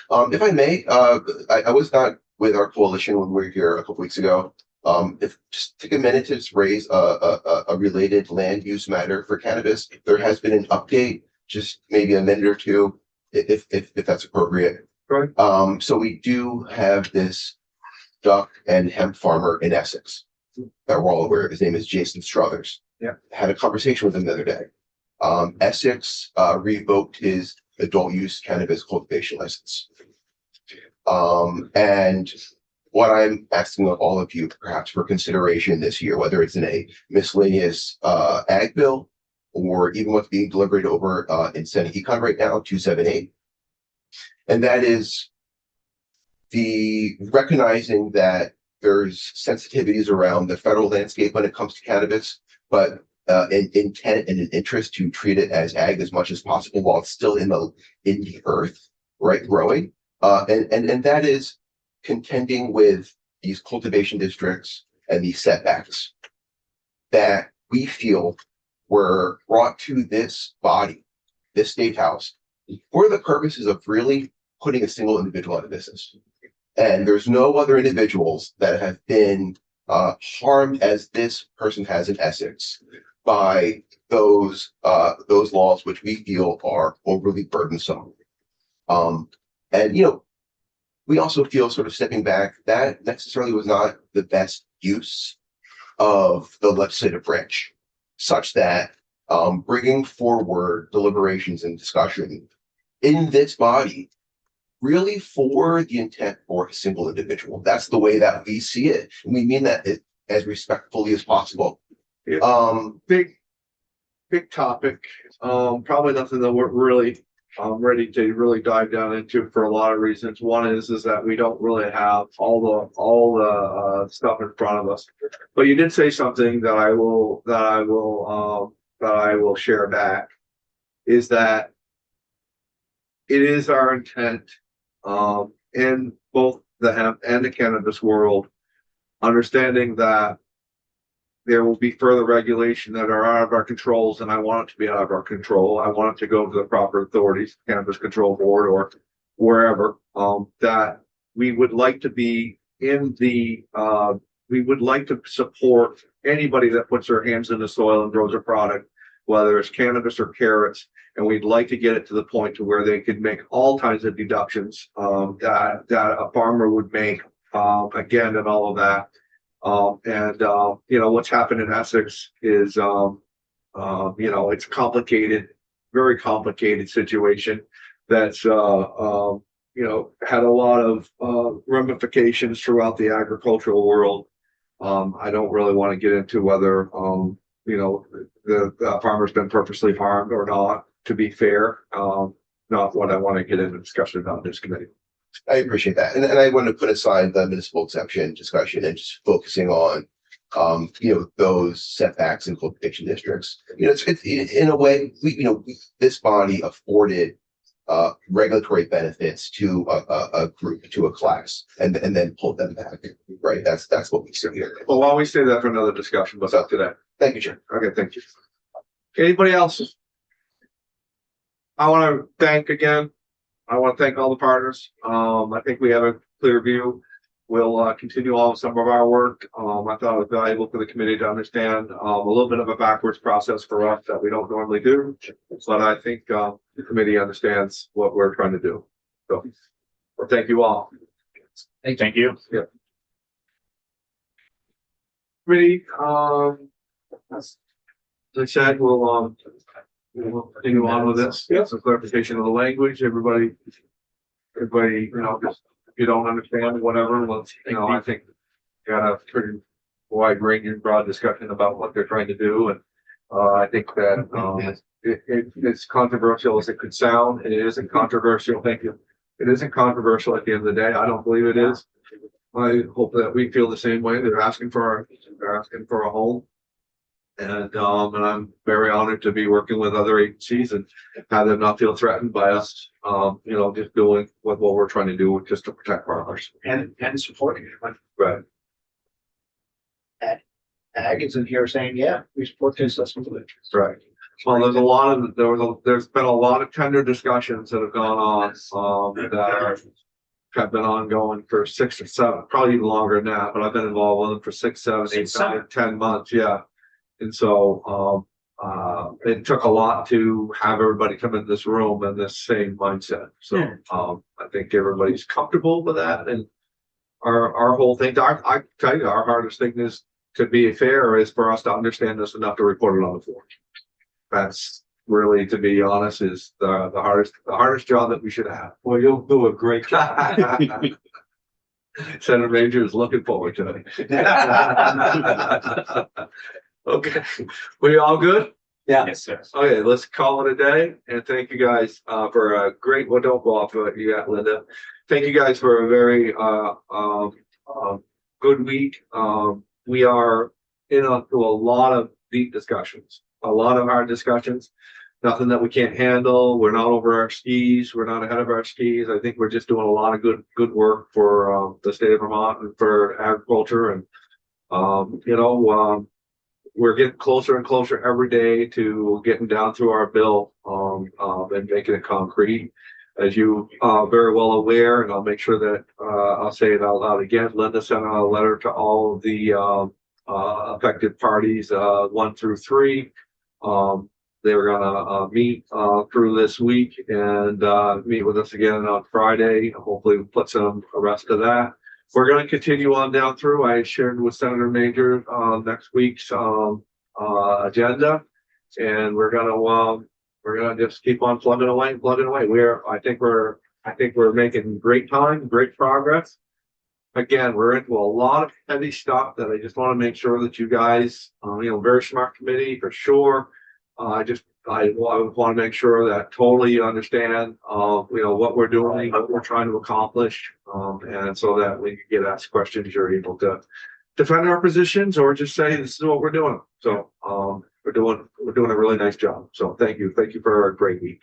If I may, I was not with our coalition when we were here a couple weeks ago. If just take a minute to just raise a related land use matter for cannabis. There has been an update, just maybe a minute or two, if that's appropriate. Right. So we do have this duck and hemp farmer in Essex that we're all aware of. His name is Jason Struthers. Yeah. Had a conversation with him the other day. Essex revoked his adult use cannabis cultivation license. And what I'm asking of all of you, perhaps for consideration this year, whether it's in a miscellaneous ag bill or even what's being delivered over in Senate Econ right now, 278. And that is the recognizing that there's sensitivities around the federal landscape when it comes to cannabis, but an intent and an interest to treat it as ag as much as possible while it's still in the earth, right, growing. And that is contending with these cultivation districts and these setbacks that we feel were brought to this body, this state house, for the purposes of really putting a single individual out of business. And there's no other individuals that have been harmed as this person has in Essex by those laws, which we feel are overly burdensome. And we also feel, sort of stepping back, that necessarily was not the best use of the legislative branch, such that bringing forward deliberations and discussion in this body really for the intent for a single individual. That's the way that we see it. And we mean that as respectfully as possible. Big topic. Probably nothing that we're really ready to really dive down into for a lot of reasons. One is that we don't really have all the stuff in front of us. But you did say something that I will share back, is that it is our intent in both the hemp and the cannabis world, understanding that there will be further regulation that are out of our controls, and I want it to be out of our control. I want it to go to the proper authorities, Cannabis Control Board or wherever, that we would like to be in the, we would like to support anybody that puts their hands in the soil and grows a product, whether it's cannabis or carrots. And we'd like to get it to the point to where they could make all kinds of deductions that a farmer would make, again, and all of that. What's happened in Essex is, it's complicated, very complicated situation that's, had a lot of ramifications throughout the agricultural world. I don't really want to get into whether, the farmer's been purposely harmed or not, to be fair. Not what I want to get into discussion about in this committee. I appreciate that. And I want to put aside the municipal exception discussion and just focusing on, those setbacks in cultivation districts. It's in a way, this body afforded regulatory benefits to a group, to a class, and then pulled them back, right? That's what we see here. Well, why don't we say that for another discussion, but not today. Thank you, Chair. Okay, thank you. Anybody else? I want to thank again. I want to thank all the partners. I think we have a clear view. We'll continue on with some of our work. I thought it was valuable for the committee to understand a little bit of a backwards process for us that we don't normally do. But I think the committee understands what we're trying to do. So, well, thank you all. Thank you. Yeah. Committee, as I said, we'll continue on with this. Some clarification of the language. Everybody, just if you don't understand whatever, I think we got a pretty wide ranging, broad discussion about what they're trying to do. And I think that it's controversial as it could sound. It isn't controversial. Thank you. It isn't controversial at the end of the day. I don't believe it is. I hope that we feel the same way. They're asking for a home. And I'm very honored to be working with other agencies and have them not feel threatened by us, just doing what we're trying to do just to protect farmers. And supporting it. Right. Ag is in here saying, yeah, we support this, that's what it is. Right. Well, there's been a lot of tender discussions that have gone on, that are have been ongoing for 6 or 7, probably even longer than that, but I've been involved with them for 6, 7, 8, 9, 10 months, yeah. And so, it took a lot to have everybody come in this room in this same mindset. So, I think everybody's comfortable with that, and our whole thing, I tell you, our hardest thing is, to be fair, is for us to understand this enough to report it on the floor. That's really, to be honest, is the hardest job that we should have. Well, you'll do a great job. Senator Major is looking forward to it. Okay, we all good? Yeah. Yes, sir. Okay, let's call it a day, and thank you guys for a great, well, don't go off of it, you got Linda. Thank you guys for a very good week. We are into a lot of deep discussions, a lot of hard discussions. Nothing that we can't handle. We're not over our skis. We're not ahead of our skis. I think we're just doing a lot of good work for the state of Vermont and for agriculture. And we're getting closer and closer every day to getting down through our bill and making it concrete. As you are very well aware, and I'll make sure that I'll say it out loud again, Linda sent out a letter to all of the affected parties, 1 through 3. They were gonna meet through this week and meet with us again on Friday. Hopefully we'll put some rest to that. We're gonna continue on down through. I shared with Senator Major next week's agenda, and we're gonna just keep on plugging away. I think we're making great time, great progress. Again, we're into a lot of heavy stuff that I just want to make sure that you guys, very smart committee for sure. I want to make sure that totally you understand, what we're doing, what we're trying to accomplish, and so that when you get asked questions, you're able to defend our positions or just say this is what we're doing. So we're doing a really nice job. So thank you for a great week.